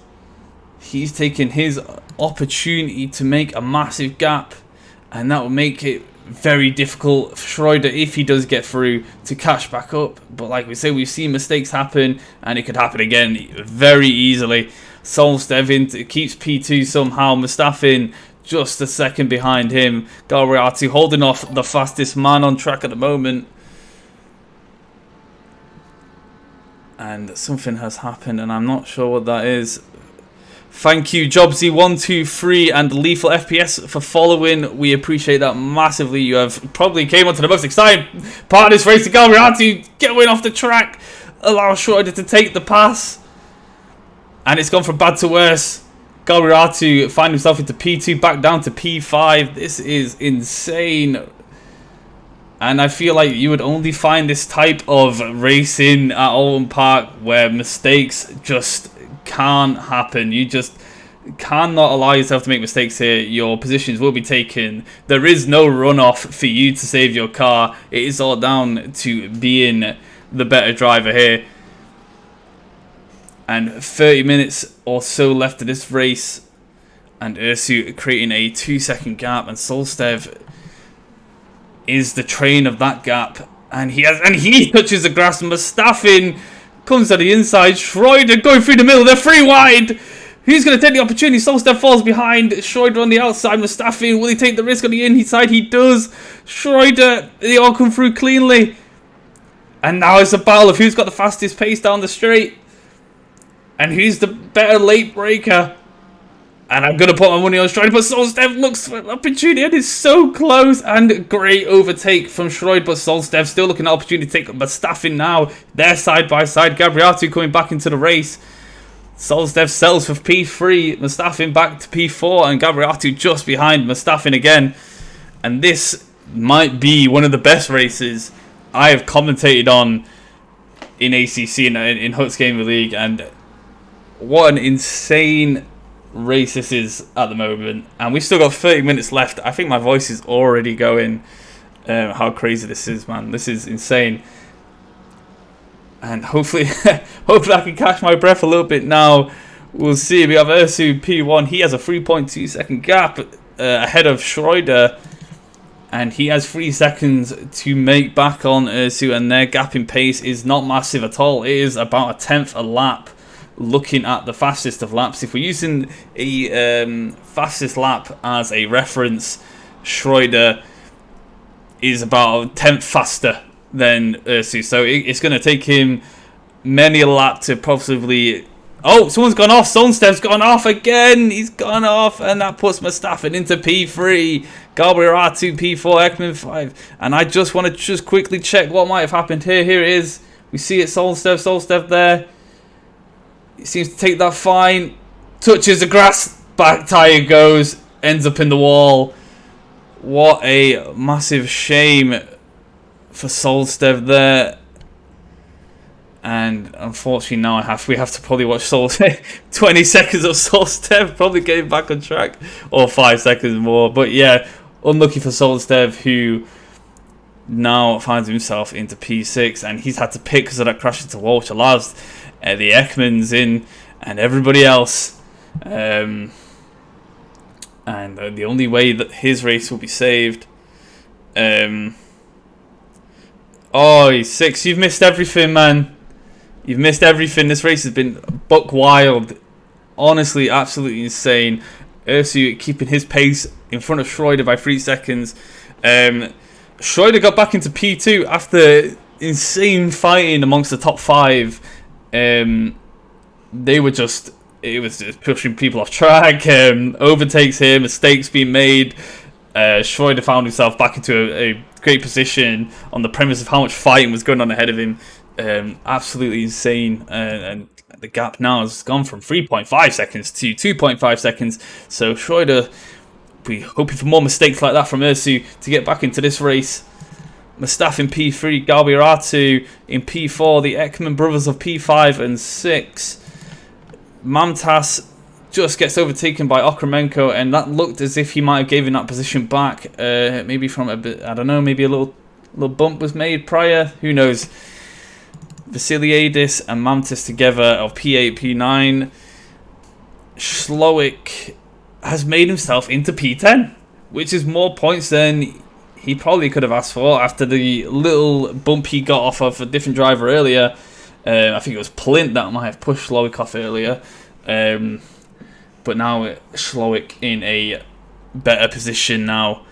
He's taking his opportunity to make a massive gap, and that will make it very difficult for Schroeder, if he does get through, to catch back up. But like we say, we've seen mistakes happen, and it could happen again very easily. Solstev keeps P2 somehow. Mustafa just a second behind him. Gabriati holding off the fastest man on track at the moment. And something has happened, and I'm not sure what that is. Thank you, Jobsy123 and Lethal FPS for following. We appreciate that massively. You have probably came onto the most exciting part of this race. Gabriati getting off the track, allow Schroeder to take the pass, and it's gone from bad to worse. Gabriati find himself into P2, back down to P5. This is insane. And I feel like you would only find this type of racing at Oulton Park where mistakes just can't happen. You just cannot allow yourself to make mistakes here. Your positions will be taken. There is no runoff for you to save your car. It is all down to being the better driver here. And 30 minutes or so left of this race, and Ursu creating a 2-second gap, and Solstev is the train of that gap, and he touches the grass. Mustafa comes to the inside. Schroeder going through the middle. They're 3 wide. Who's going to take the opportunity? Solstev falls behind. Schroeder on the outside. Mustafa, will he take the risk on the inside? He does. Schroeder, they all come through cleanly. And now it's a battle of who's got the fastest pace down the straight, and who's the better late breaker. And I'm going to put my money on Schroeder, but Solstev looks for an opportunity and is so close. And great overtake from Schroeder, but Solstev still looking at opportunity to take Mustafa now. They're side by side. Gabriati coming back into the race. Solstev sells for P3. Mustafa back to P4. And Gabriati just behind Mustafa again. And this might be one of the best races I have commentated on in ACC and in Huts Gamer League. And what an insane race this is at the moment, and we've still got 30 minutes left. I think my voice is already going. How crazy this is, man. This is insane. And hopefully, hopefully I can catch my breath a little bit now. We'll see. We have Ursu P1. He has a 3.2 second gap ahead of Schroeder. And he has 3 seconds to make back on Ursu. And their gap in pace is not massive at all. It is about a tenth a lap. Looking at the fastest of laps, if we're using a fastest lap as a reference, Schroeder is about a tenth faster than Ursu. So it's going to take him many a lap to possibly... Oh, someone's gone off. Solstev's gone off again. He's gone off, and that puts Mustafa into P3. Gabriel R2, P4, Ekman 5. And I just want to just quickly check what might have happened here. Here it is. We see it, Solstev there. He seems to take that fine. Touches the grass. Back tyre goes. Ends up in the wall. What a massive shame for Solstev there. And unfortunately now we have to probably watch 20 seconds of Solstev probably getting back on track, or 5 seconds more. But yeah, unlucky for Solstev, who now finds himself into P6, and he's had to pit because of that crash into wall, which allows the Ekmans in and everybody else. And the only way that his race will be saved. Oh, he's 6. You've missed everything, man. You've missed everything. This race has been buck wild. Honestly, absolutely insane. Ursu keeping his pace in front of Schroeder by 3 seconds. Schroeder got back into P2 after insane fighting amongst the top 5. They were just... It was just pushing people off track. Overtakes here. Mistakes being made. Schroeder found himself back into a great position on the premise of how much fighting was going on ahead of him. Absolutely insane, and the gap now has gone from 3.5 seconds to 2.5 seconds. So Schroeder, we hoping for more mistakes like that from Ursu to get back into this race. Mustafa in P3, Gabriel R2 in P4, the Ekman brothers of P5 and 6. Mamtas just gets overtaken by Okremenko, and that looked as if he might have given that position back. Maybe from a bit, I don't know, maybe a little bump was made prior. Who knows? Vasiliadis and Mamtas together of P8, P9. Slowik has made himself into P10, which is more points than he probably could have asked for after the little bump he got off of a different driver earlier. I think it was Plint that might have pushed Slowik off earlier. But now Slowik in a better position now.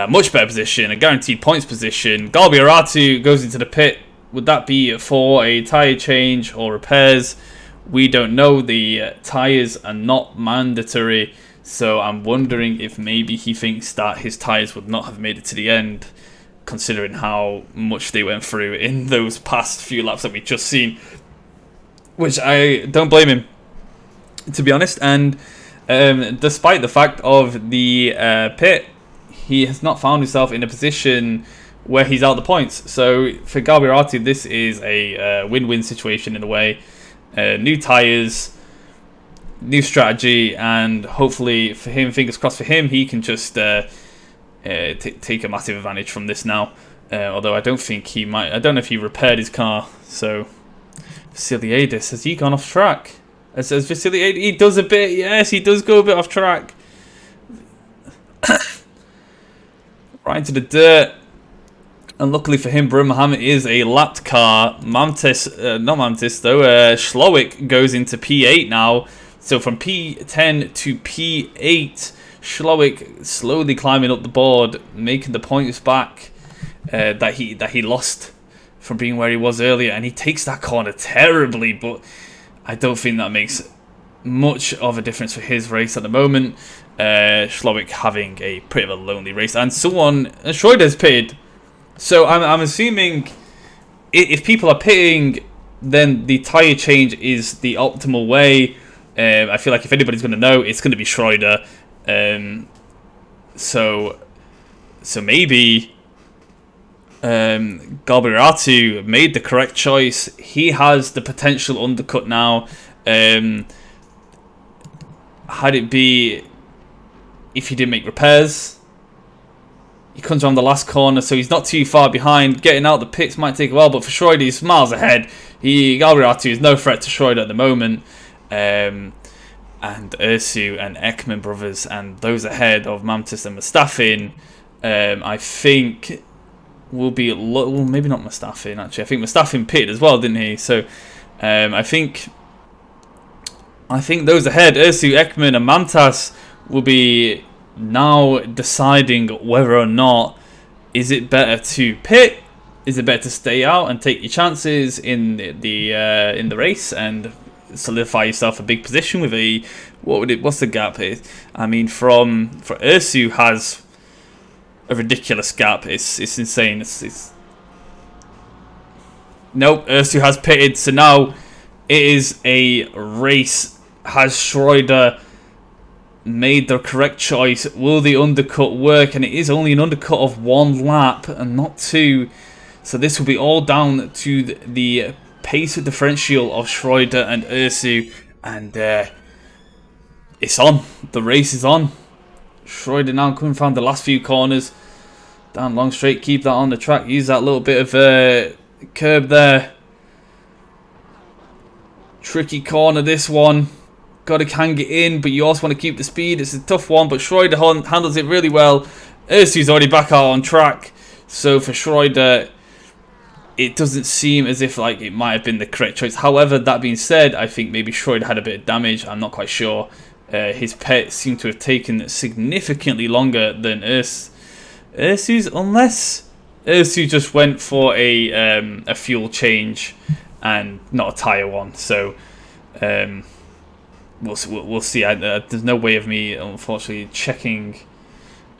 Much better position, a guaranteed points position. Gabriel R2 goes into the pit. Would that be for a tyre change or repairs? We don't know. The tyres are not mandatory. So I'm wondering if maybe he thinks that his tyres would not have made it to the end, considering how much they went through in those past few laps that we've just seen. Which I don't blame him, to be honest. And despite the fact of the pit, he has not found himself in a position where he's out the points. So for Gabriel R2, this is a win-win situation in a way. New tyres, new strategy, and hopefully for him, fingers crossed for him, he can just take a massive advantage from this now. Although I don't think he might. I don't know if he repaired his car. So Vasiliadis, has he gone off track? As Vasiliadis, he does a bit. Yes, he does go a bit off track. Right into the dirt. And luckily for him, Brun Mohammed is a lapped car. Slowik goes into P8 now. So from P10 to P8, Slowik slowly climbing up the board, making the points back that he lost from being where he was earlier. And he takes that corner terribly, but I don't think that makes much of a difference for his race at the moment. Slowik having a pretty of a lonely race. And Schroeder's pitted. So I'm assuming if people are pitting, then the tyre change is the optimal way. I feel like if anybody's going to know, it's going to be Schroeder. So maybe Gabriel R2 made the correct choice. He has the potential undercut now. Had it be if he didn't make repairs, He comes around the last corner, so he's not too far behind. Getting out the pits might take a while, but for Schroeder, he's miles ahead. Galgariatu is no threat to Schroeder at the moment. And Ursu and Ekman brothers, and those ahead of Mamtis and Mustafin, I think will be well, maybe not Mustafin actually. I think Mustafin pitted as well, didn't he? So I think those ahead, Ursu, Ekman, and Mamtas, will be now deciding whether or not is it better to pit, is it better to stay out and take your chances in the race and solidify yourself a big position with a what's the gap here? I mean, for Ursu has a ridiculous gap. It's insane. It's nope. Ursu has pitted, so now it is a race. Has Schroeder made the correct choice? Will the undercut work? And it is only an undercut of 1 lap and not 2. So this will be all down to the pace differential of Schroeder and Ursu. And it's on. The race is on. Schroeder now coming from the last few corners. Down long straight. Keep that on the track. Use that little bit of curb there. Tricky corner, this one. Got to hang it in, but you also want to keep the speed. It's a tough one, but Schroeder handles it really well. Ursu's already back out on track. So for Schroeder, it doesn't seem as if like it might have been the correct choice. However, that being said, I think maybe Schroeder had a bit of damage. I'm not quite sure. His pet seemed to have taken significantly longer than Ursu's, unless Ursu just went for a fuel change and not a tyre one. So we'll see. There's no way of me, unfortunately, checking.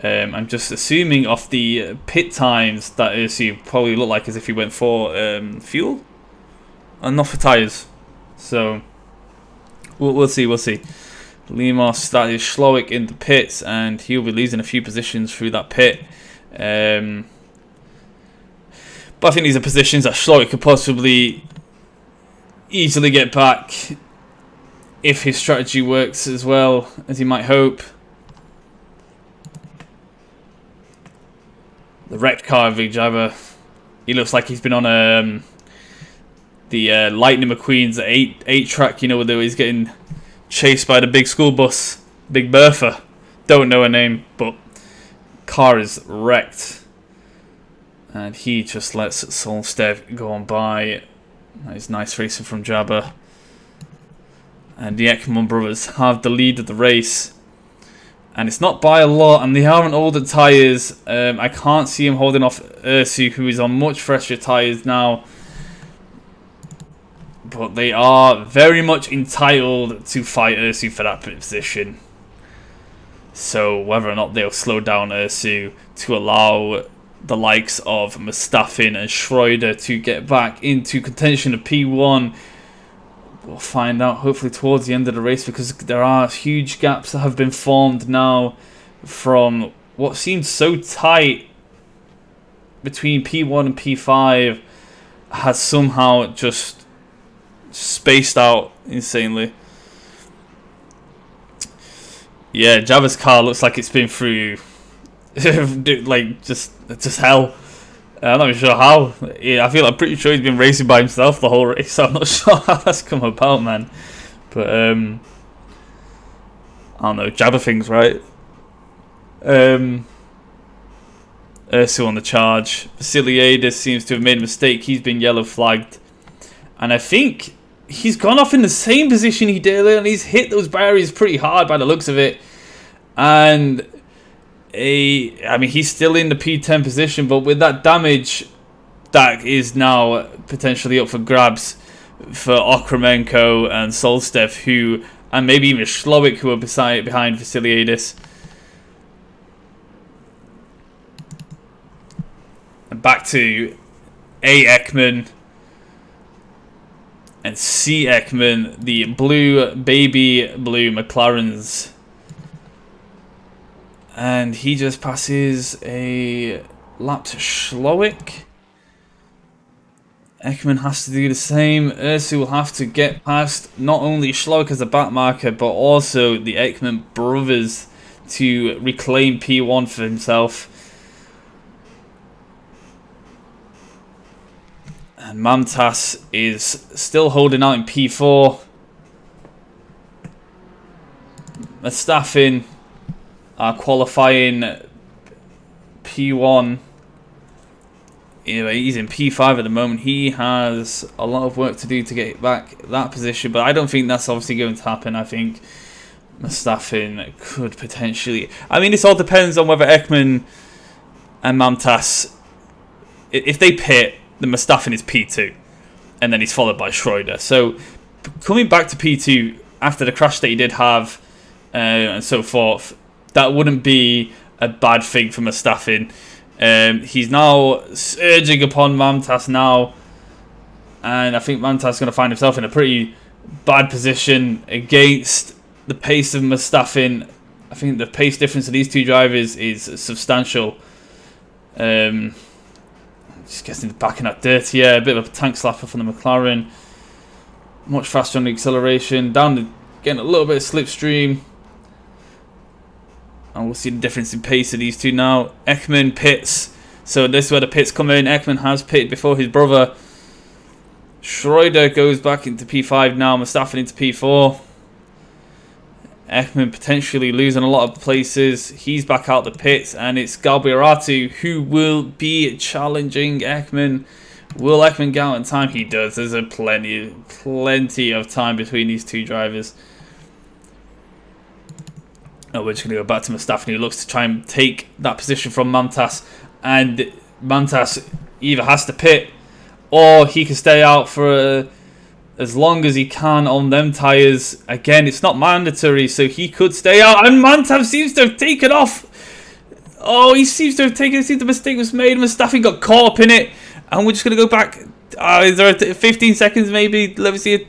I'm just assuming off the pit times that Ursu probably looked like as if he went for fuel and not for tyres. So we'll see. Limos started Schlowick in the pits, and he'll be losing a few positions through that pit. But I think these are positions that Schlowick could possibly easily get back if his strategy works as well as he might hope. The wrecked car of Vic Vinegar. He looks like he's been on the Lightning McQueen's 8 track, you know, where he's getting chased by the big school bus, Big Bertha. Don't know her name, but car is wrecked. And he just lets Solstead go on by. That is nice racing from Jabba. And the Ekman brothers have the lead of the race. And it's not by a lot, and they are on older tyres. I can't see him holding off Ursu, who is on much fresher tyres now. But they are very much entitled to fight Ursu for that position. So whether or not they'll slow down Ursu to allow the likes of Mustafin and Schroeder to get back into contention of P1, we'll find out hopefully towards the end of the race, because there are huge gaps that have been formed now from what seemed so tight between P1 and P5 has somehow just spaced out insanely. Yeah, Java's car looks like it's been through like just hell. I'm not even sure how. Yeah, I'm pretty sure he's been racing by himself the whole race. So I'm not sure how that's come about, man. But I don't know, Jabba things, right? Ursu on the charge. Vasiliadis seems to have made a mistake. He's been yellow flagged, and I think he's gone off in the same position he did earlier, and he's hit those barriers pretty hard by the looks of it. And I mean, he's still in the P10 position, but with that damage, that is now potentially up for grabs for Okremenko and Solstev, and maybe even Schlowick, who are behind Vasiliadis. And back to A. Ekman and C. Ekman, the baby blue McLarens. And he just passes a lap to Schlowick. Ekman has to do the same. Ursu will have to get past not only Schlowick as a back marker, but also the Ekman brothers to reclaim P1 for himself. And Mamtas is still holding out in P4. Mustafa are qualifying P1. He's in P5 at the moment. He has a lot of work to do to get back that position, but I don't think that's obviously going to happen. I think Mustafa could potentially... I mean, this all depends on whether Ekman and Mamtas... If they pit, then Mustafa is P2, and then he's followed by Schroeder. So, coming back to P2 after the crash that he did have, and so forth, that wouldn't be a bad thing for Mustafa. He's now surging upon Mamtas now, and I think Mamtas is going to find himself in a pretty bad position against the pace of Mustafa. I think the pace difference of these two drivers is substantial. Just getting the back in that dirty air, a bit of a tank slapper from the McLaren. Much faster on the acceleration, getting a little bit of slipstream. And we'll see the difference in pace of these two now. Ekman pits. So this is where the pits come in. Ekman has pitted before his brother. Schroeder goes back into P5 now. Mustafa into P4. Ekman potentially losing a lot of places. He's back out the pits. And it's Galbiaratu who will be challenging Ekman. Will Ekman get out in time? He does. There's a plenty of time between these two drivers. Oh, we're just going to go back to Mustafa, who looks to try and take that position from Mamtas. And Mamtas either has to pit or he can stay out for as long as he can on them tyres. Again, it's not mandatory, so he could stay out. And Mamtas seems to have taken off. Oh, he seems to have taken... I think the mistake was made. Mustafa got caught up in it. And we're just going to go back. Is there 15 seconds maybe? Let me see it.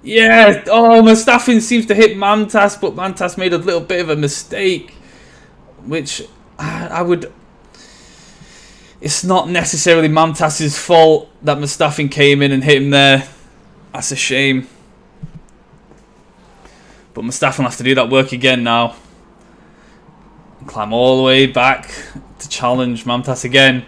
Yeah, Mustafa seems to hit Mamtas, but Mamtas made a little bit of a mistake, which I would... It's not necessarily Mamtas's fault that Mustafa came in and hit him there. That's a shame. But Mustafa will have to do that work again now. Climb all the way back to challenge Mamtas again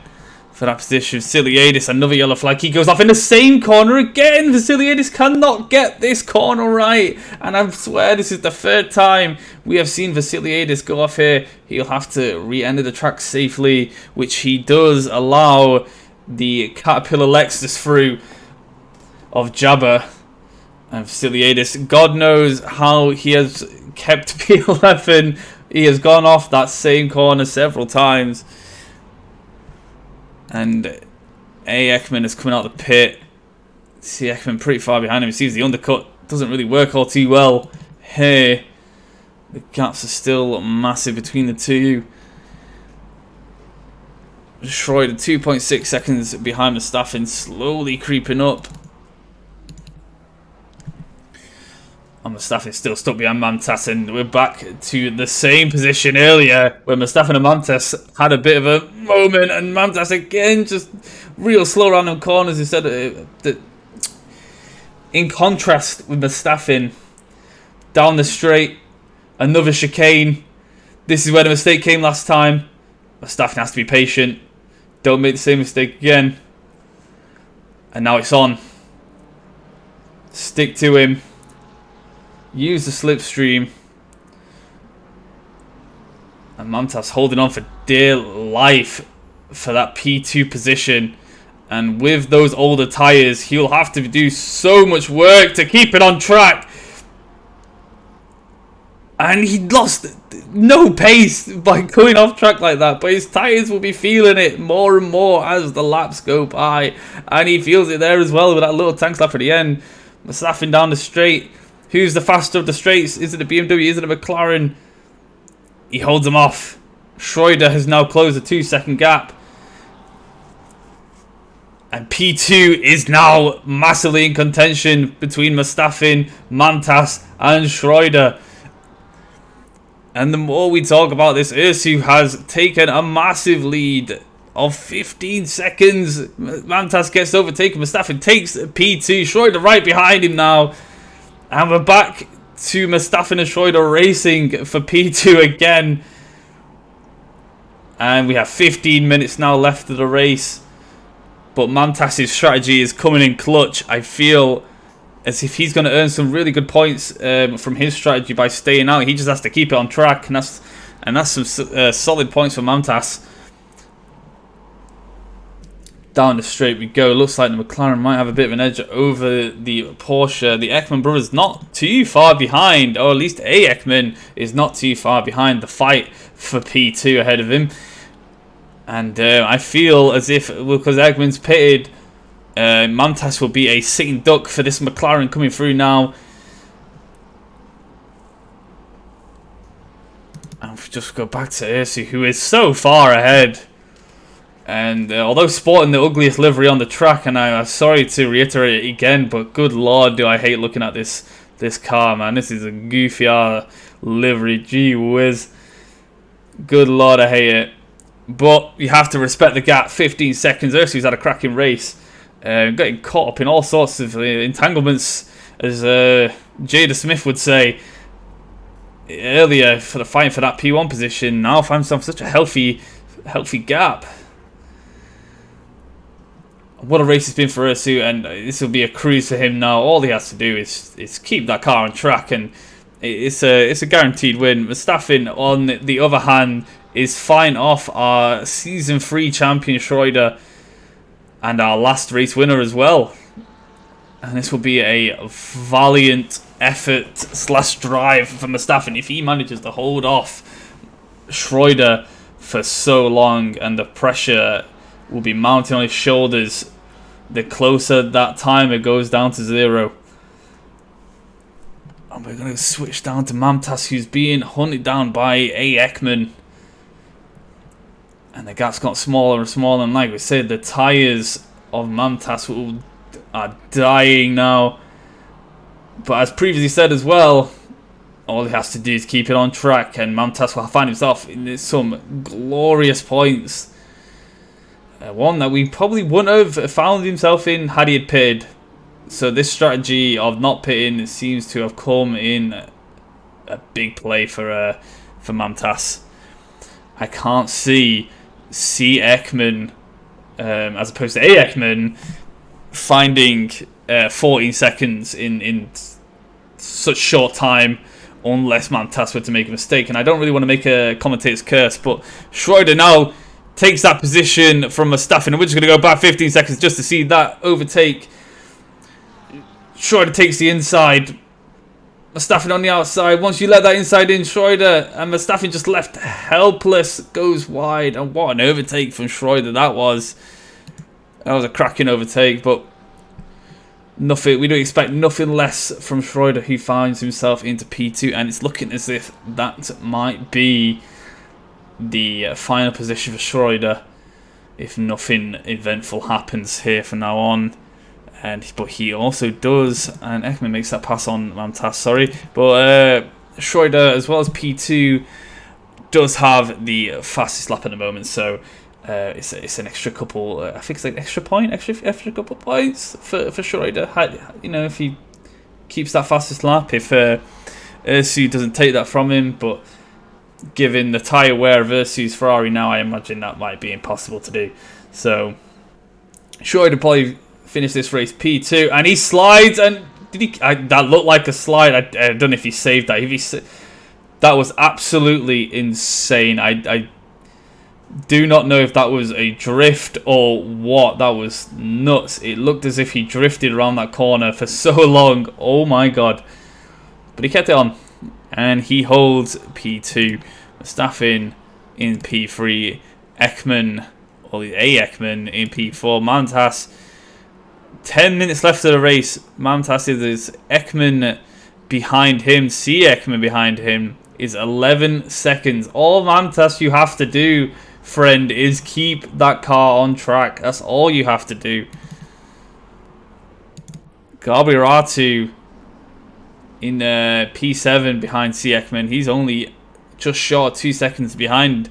for that position. Vasiliadis, another yellow flag. He goes off in the same corner again. Vasiliadis cannot get this corner right. And I swear this is the third time we have seen Vasiliadis go off here. He'll have to re-enter the track safely, which he does, allow the Caterpillar Lexus through of Jabba. And Vasiliadis, God knows how he has kept P11. He has gone off that same corner several times. And Ekman is coming out of the pit. See Ekman pretty far behind him. He sees the undercut doesn't really work all too well here. The gaps are still massive between the two. Schroeder 2.6 seconds behind Mustafa, slowly creeping up. And Mustafa is still stuck behind Mamtas, and we're back to the same position earlier where Mustafa and Mamtas had a bit of a moment, and Mamtas again just real slow around them corners instead of in contrast with Mustafa down the straight, another chicane. This is where the mistake came last time. Mustafa has to be patient, don't make the same mistake again. And now it's on. Stick to him. Use the slipstream. And Mamtas holding on for dear life for that P2 position. And with those older tyres, he'll have to do so much work to keep it on track. And he lost no pace by going off track like that. But his tyres will be feeling it more and more as the laps go by. And he feels it there as well with that little tank slap at the end. Mustafa down the straight. Who's the faster of the straights? Is it a BMW? Is it a McLaren? He holds him off. Schroeder has now closed a 2-second gap. And P2 is now massively in contention between Mustafa, Mamtas and Schroeder. And the more we talk about this, Ursu has taken a massive lead of 15 seconds. Mamtas gets overtaken. Mustafa takes P2. Schroeder right behind him now. And we're back to Mustafa and Schroeder racing for P2 again. And we have 15 minutes now left of the race. But Mamtas's strategy is coming in clutch. I feel as if he's going to earn some really good points from his strategy by staying out. He just has to keep it on track, and that's some solid points for Mamtas. Down the straight we go. Looks like the McLaren might have a bit of an edge over the Porsche. The Ekman brothers not too far behind, or at least a Ekman is not too far behind. The fight for P2 ahead of him. And I feel as if, because Ekman's pitted, Mamtas will be a sitting duck for this McLaren coming through now. And we'll just go back to Ursu, who is so far ahead. And although sporting the ugliest livery on the track, and I'm sorry to reiterate it again, but good lord, do I hate looking at this car, man. This is a goofy livery, gee whiz. Good lord, I hate it. But you have to respect the gap. 15 seconds. Ursu's had a cracking race. Getting caught up in all sorts of entanglements, as Jada Smith would say earlier, for the fight for that P1 position. Now finds himself such a healthy gap. What a race it's been for Ursu, and this will be a cruise for him now. All he has to do is keep that car on track, and it's a guaranteed win. Verstappen, on the other hand, is fine off our Season 3 champion Schroeder and our last race winner as well. And this will be a valiant effort / drive for Verstappen if he manages to hold off Schroeder for so long, and the pressure will be mounting on his shoulders. The closer that time it goes down to 0. And we're going to switch down to Mamtas, who's being hunted down by a Ekman. And the gap's got smaller and smaller, and like we said, the tyres of Mamtas are dying now. But as previously said as well, all he has to do is keep it on track, and Mamtas will find himself in some glorious points. One that we probably wouldn't have found himself in had he had pitted. So this strategy of not pitting seems to have come in a big play for Mamtas. I can't see C. Ekman as opposed to A. Ekman finding 14 seconds in such short time, unless Mamtas were to make a mistake. And I don't really want to make a commentator's curse, but Schroeder now takes that position from Verstappen, and we're just going to go back 15 seconds just to see that overtake. Schroeder takes the inside, Verstappen on the outside. Once you let that inside in, Schroeder and Verstappen just left helpless, goes wide, and what an overtake from Schroeder that was. That was a cracking overtake, but nothing. We don't expect nothing less from Schroeder, who finds himself into P2, and it's looking as if that might be the final position for Schroeder if nothing eventful happens here from now on. But he also does, and Ekman makes that pass on Mamtas, sorry. But Schroeder, as well as P2, does have the fastest lap at the moment, so it's an extra couple. I think it's like extra couple points for Schroeder. You know, if he keeps that fastest lap, if Ursu doesn't take that from him, but given the tyre wear of Ursu's Ferrari now, I imagine that might be impossible to do. So Schroeder probably finish this race P2, and he slides, and that looked like a slide. I don't know if he saved that. That was absolutely insane. I do not know if that was a drift or what. That was nuts. It looked as if he drifted around that corner for so long. Oh my god. But he kept it on, and he holds P2. Verstappen in P3, Ekman, or A. Ekman in P4. Mamtas, 10 minutes left of the race. Mamtas is Ekman behind him. C. Ekman behind him is 11 seconds. All Mamtas you have to do, friend, is keep that car on track. That's all you have to do. Garbiratu in P7 behind C. Ekman. He's only just short 2 seconds behind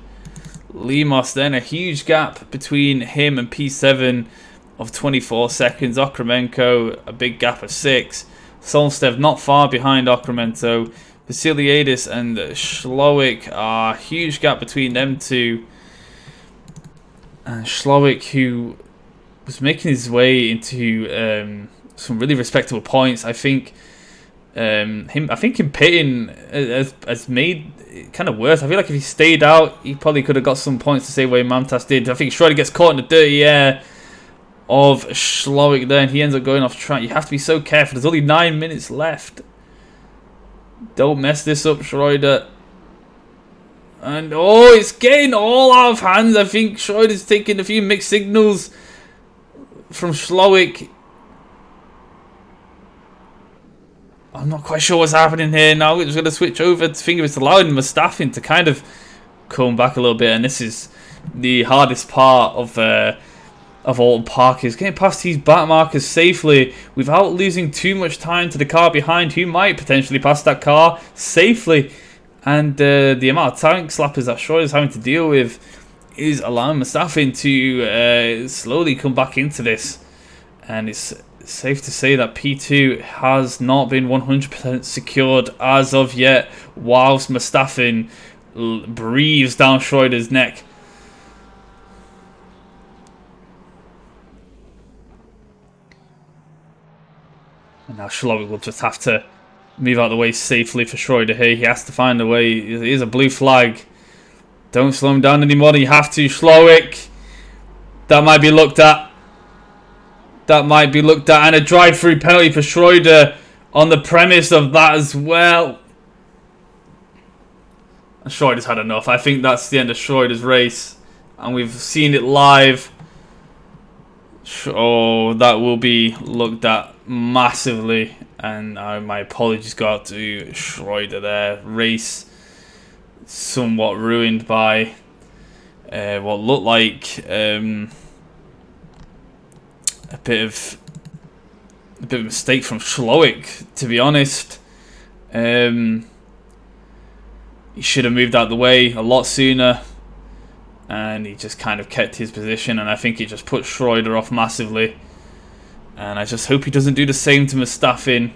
Limos. Then a huge gap between him and P7 of 24 seconds. Okremenko, a big gap of 6. Solstev not far behind Okremenko. Vasiliadis and Slowik are a huge gap between them two. And Slowik, who was making his way into some really respectable points. I think him pitting has made it kind of worse. I feel like if he stayed out, he probably could have got some points the same way Mamtas did. I think Schroeder gets caught in the dirty air of Schlowick there, and he ends up going off track. You have to be so careful. There's only 9 minutes left. Don't mess this up, Schroeder. And oh, it's getting all out of hand. I think Schroeder's taking a few mixed signals from Schlowick. I'm not quite sure what's happening here now. We're just going to switch over. I think it's allowing Mustafi to kind of come back a little bit, and this is the hardest part of Oulton Park, is getting past these back markers safely without losing too much time to the car behind, who might potentially pass that car safely. And the amount of tank slappers that Schroeder's having to deal with is allowing Mustafi to slowly come back into this. And it's safe to say that P2 has not been 100% secured as of yet, whilst Mustafi breathes down Schroeder's neck. And now Schlowick will just have to move out of the way safely for Schroeder here. He has to find a way. It is a blue flag. Don't slow him down anymore. You have to, Schlowick. That might be looked at. That might be looked at. And a drive-through penalty for Schroeder on the premise of that as well. And Schroeder's had enough. I think that's the end of Schroeder's race. And we've seen it live. Oh, that will be looked at massively. And my apologies go out to Schroeder there. Race somewhat ruined by what looked like a bit of a mistake from Schlowick, to be honest. He should have moved out of the way a lot sooner, and he just kind of kept his position, and I think he just put Schroeder off massively. And I just hope he doesn't do the same to Mustafi.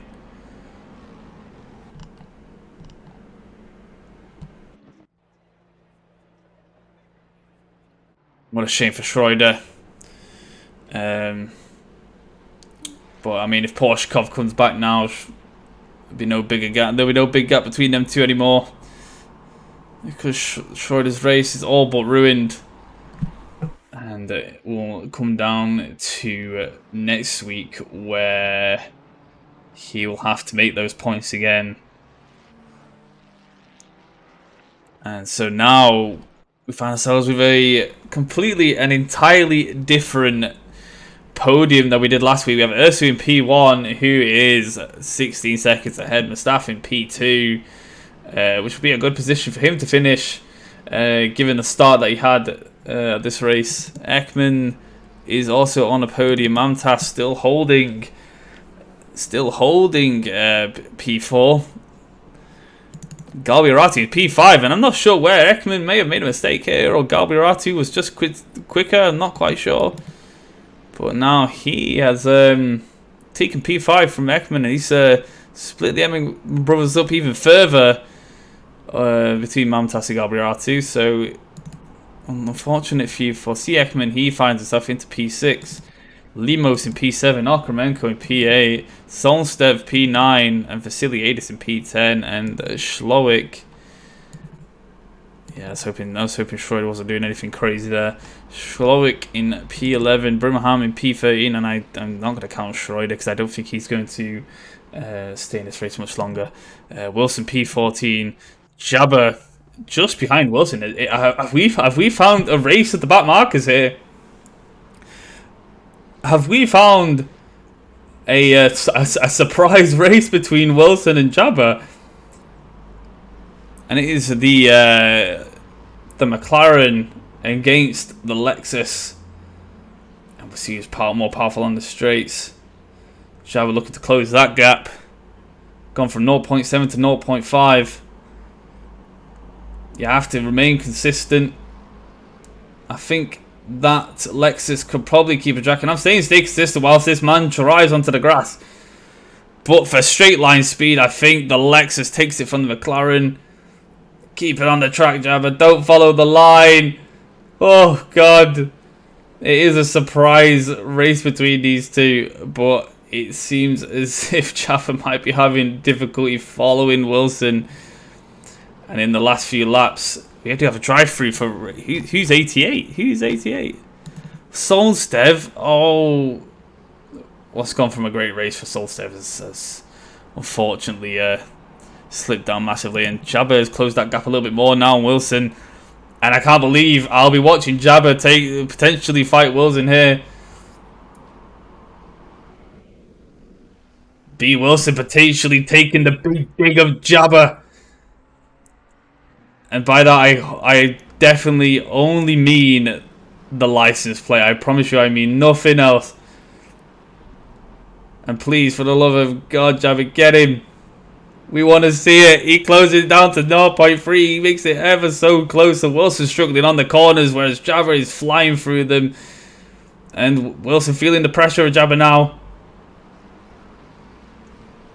What a shame for Schroeder. But I mean, if Porshkov comes back now, there'll be no bigger gap. There'll be no big gap between them two anymore, because Schroeder's race is all but ruined. And it will come down to next week, where he will have to make those points again. And so now we find ourselves with a completely and entirely different podium that we did last week. We have Ursu in P1, who is 16 seconds ahead. Mustafi in P2, which would be a good position for him to finish, given the start that he had this race. Ekman is also on a podium. Mamtas still holding P4. Galbiarati P5, and I'm not sure where Ekman may have made a mistake here, or Galbiarati was just quicker. I'm not quite sure. But now he has taken P5 from Ekman, and he's split the Ekman brothers up even further between Mamtas and Galbiarati. So unfortunate for Ekman, he finds himself into P6. Limos in P7, Okremenko in P8, Solstev P9, and Vasiliadis in P10, and Schlowick. Yeah, I was hoping Schroeder wasn't doing anything crazy there. Schlowick in P11, Brimham in P13, and I'm not going to count Schroeder because I don't think he's going to stay in this race much longer. Wilson P14, Jabba just behind Wilson. Have we found a race at the back markers here? Have we found a surprise race between Wilson and Jabba? And it is the McLaren against the Lexus, and we'll see who's more powerful on the straights. Jabba looking to close that gap, gone from 0.7 to 0.5. You have to remain consistent. I think that Lexus could probably keep a track, and I'm saying stay consistent whilst this man drives onto the grass. But for straight line speed, I think the Lexus takes it from the McLaren. Keep it on the track, Jabba. Don't follow the line. Oh, God. It is a surprise race between these two, but it seems as if Jabba might be having difficulty following Wilson. And in the last few laps, we had to have a drive-through for... Who's 88? Who's 88? Solstev. Oh... What's gone from a great race for Solstev has unfortunately slipped down massively. And Jabba has closed that gap a little bit more now on Wilson. And I can't believe I'll be watching Jabba potentially fight Wilson here. B. Wilson potentially taking the big dig of Jabba. And by that, I definitely only mean the license plate. I promise you I mean nothing else. And please, for the love of God, Jabba, get him. We want to see it. He closes it down to 0.3. He makes it ever so close. And Wilson struggling on the corners, whereas Jabba is flying through them. And Wilson feeling the pressure of Jabba now.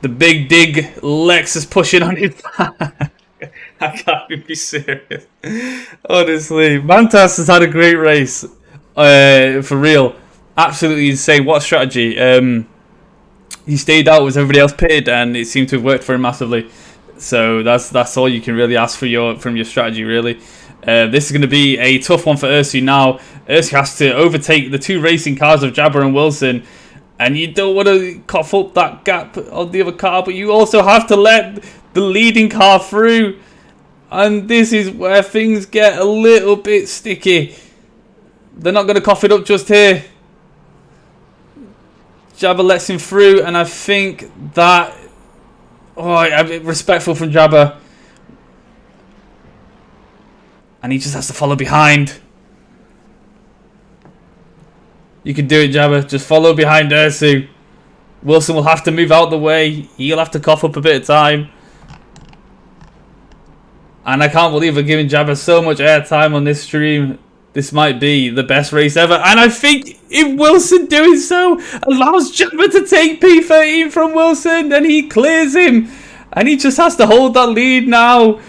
The big dig. Lexus pushing on his back. I can't be serious. Honestly, Mantas has had a great race. For real. Absolutely insane. What a strategy. He stayed out as everybody else pitted, and it seemed to have worked for him massively. So that's all you can really ask for from your strategy, really. This is going to be a tough one for Ursu now. Ursu has to overtake the two racing cars of Jabba and Wilson, and you don't want to cough up that gap on the other car, but you also have to let the leading car through. And this is where things get a little bit sticky. They're not going to cough it up just here. Jabba lets him through, and I think that... Oh, I'm respectful from Jabba. And he just has to follow behind. You can do it, Jabba. Just follow behind Ursu. Wilson will have to move out the way. He'll have to cough up a bit of time. And I can't believe we're giving Jabba so much airtime on this stream. This might be the best race ever. And I think if Wilson doing so allows Jabba to take P13 from Wilson, and he clears him. And he just has to hold that lead now.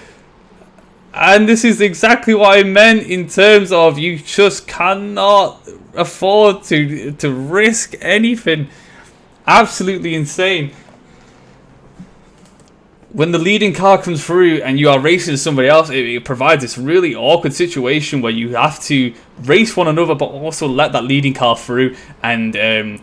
And this is exactly what I meant in terms of you just cannot afford to risk anything. Absolutely insane. When the leading car comes through and you are racing somebody else, it provides this really awkward situation where you have to race one another but also let that leading car through. And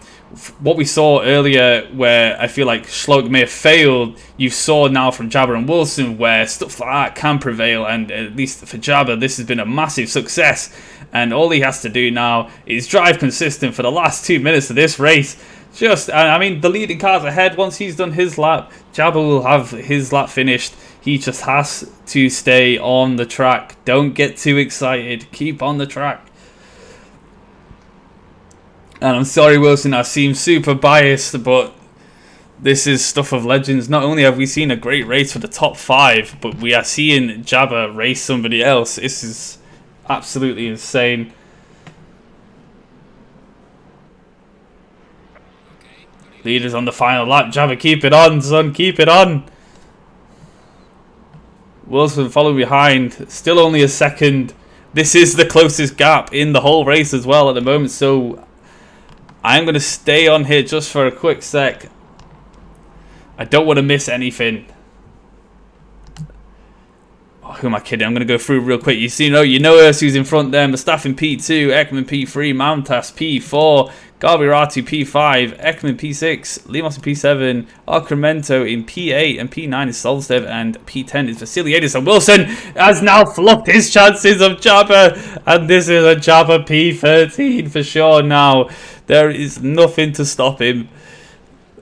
what we saw earlier, where I feel like Schlock may have failed, you saw now from Jabba and Wilson where stuff like that can prevail. And at least for Jabba, this has been a massive success. And all he has to do now is drive consistent for the last 2 minutes of this race. I mean, the leading car's ahead. Once he's done his lap, Jabba will have his lap finished. He just has to stay on the track. Don't get too excited. Keep on the track. And I'm sorry, Wilson, I seem super biased, but this is stuff of legends. Not only have we seen a great race for the top 5, but we are seeing Jabba race somebody else. This is absolutely insane. Leaders on the final lap. Jabba, keep it on, son. Keep it on. Wilson following behind. Still only a second. This is the closest gap in the whole race as well at the moment. So I'm going to stay on here just for a quick sec. I don't want to miss anything. Oh, who am I kidding? I'm going to go through real quick. You know Ursu's in front there. Mustafa P2, Ekman P3, Mountas P4, Garbiratu P5, Ekman P6, Limos P7, Arcremento in P8, and P9 is Solstev, and P10 is Vasiliadis. And Wilson has now fluffed his chances of Jabba, and this is a Jabba P13 for sure now. There is nothing to stop him.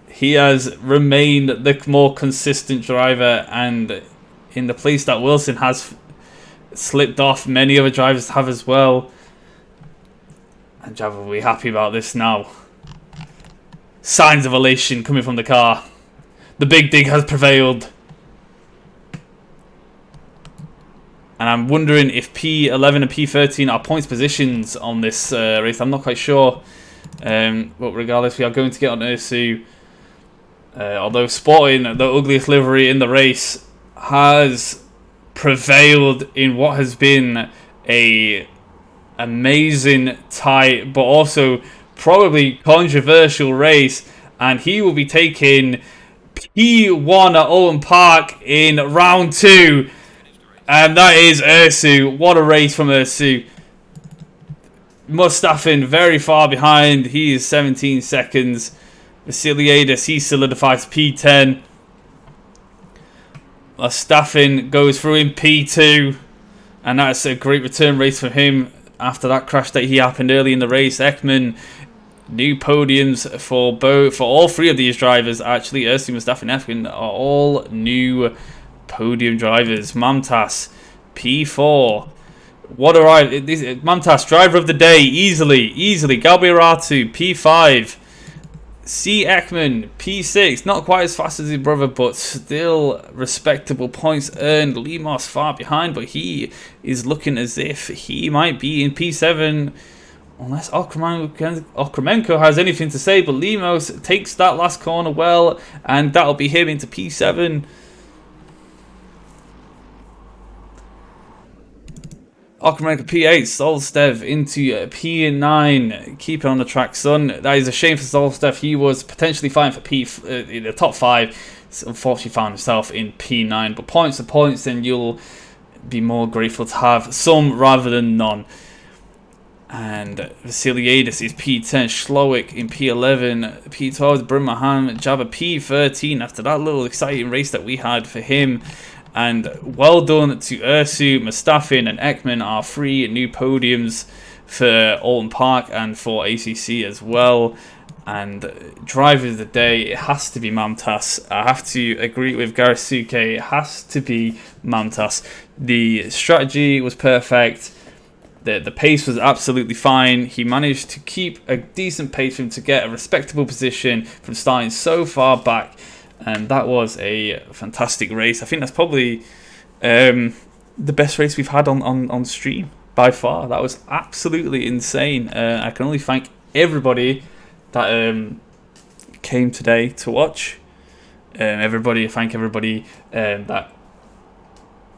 He has remained the more consistent driver, and in the place that Wilson has slipped off, many other drivers have as well. And Jabba will be happy about this now. Signs of elation coming from the car. The big dig has prevailed. And I'm wondering if P11 and P13 are points positions on this race. I'm not quite sure. But regardless, we are going to get on Ursu. Although sporting the ugliest livery in the race has prevailed in what has been a amazing, tight, but also probably controversial race. And he will be taking P1 at Oulton Park in round 2. And that is Ursu. What a race from Ursu. Mustafin very far behind. He is 17 seconds. Vasiliadis, he solidifies P10. Mustafin goes through in P2. And that's a great return race for him after that crash that he happened early in the race. Ekman, new podiums for all three of these drivers. Actually, Ursu, Mustafin, Ekman are all new podium drivers. Mamtas, P4. What a ride. Mamtas, driver of the day, easily. Galbiaratu, P5. C. Ekman, P6. Not quite as fast as his brother, but still respectable points earned. Limos far behind, but he is looking as if he might be in P7. Unless Okremenko has anything to say, but Limos takes that last corner well, and that'll be him into P7. Okremenko P8, Solstev into P9. Keep it on the track, son. That is a shame for Solstev. He was potentially fine for in the top 5. Unfortunately found himself in P9. But points are points, and you'll be more grateful to have some rather than none. And Vasiliadis is P10. Schlowick in P11. P12 Brumahan. Jabba P13 after that little exciting race that we had for him. And well done to Ursu, Mustafin and Ekman, our 3 new podiums for Oulton Park and for ACC as well. And driver of the day, it has to be Mamtas. I have to agree with Garisuke, it has to be Mamtas. The strategy was perfect. The pace was absolutely fine. He managed to keep a decent pace for him to get a respectable position from starting so far back. And that was a fantastic race. I think that's probably the best race we've had on stream by far. That was absolutely insane. I can only thank everybody that came today to watch. Thank everybody that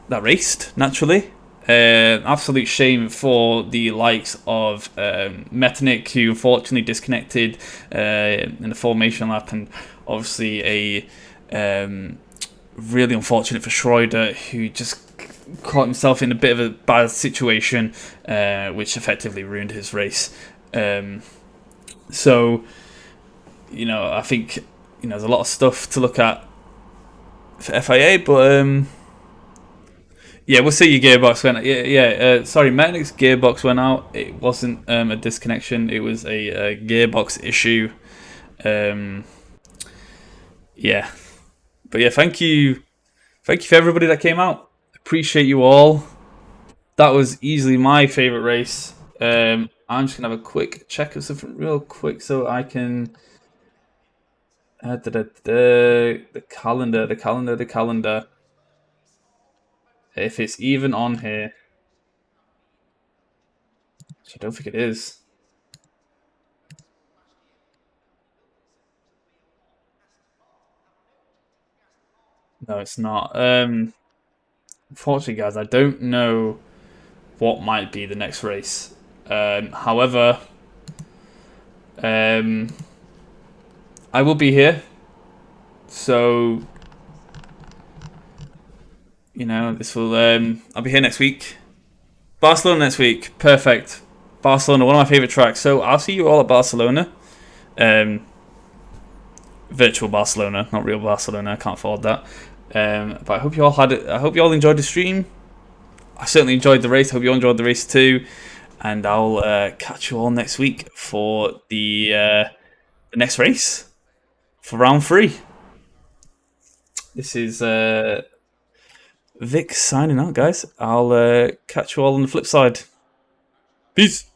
raced, naturally. Absolute shame for the likes of Metanik, who unfortunately disconnected in the formation lap, and obviously a really unfortunate for Schroeder, who just caught himself in a bit of a bad situation, which effectively ruined his race. So, I think there's a lot of stuff to look at for FIA, but yeah, we'll see your gearbox went. Sorry, Metanik's gearbox went out. It wasn't a disconnection. It was a gearbox issue. Yeah, but yeah, thank you for everybody that came out. Appreciate you all. That was easily my favorite race. I'm just gonna have a quick check of something real quick so I can the calendar. If it's even on here, which I don't think it is. No, it's not. Unfortunately, guys, I don't know what might be the next race. However, I will be here. So, this will. I'll be here next week. Barcelona next week. Perfect. Barcelona, one of my favorite tracks. So I'll see you all at Barcelona. Virtual Barcelona, not real Barcelona. I can't afford that. But I hope you all enjoyed the stream. I certainly enjoyed the race. I hope you all enjoyed the race too. And I'll catch you all next week for the next race for round 3. This is Vic signing out, guys. I'll catch you all on the flip side. Peace.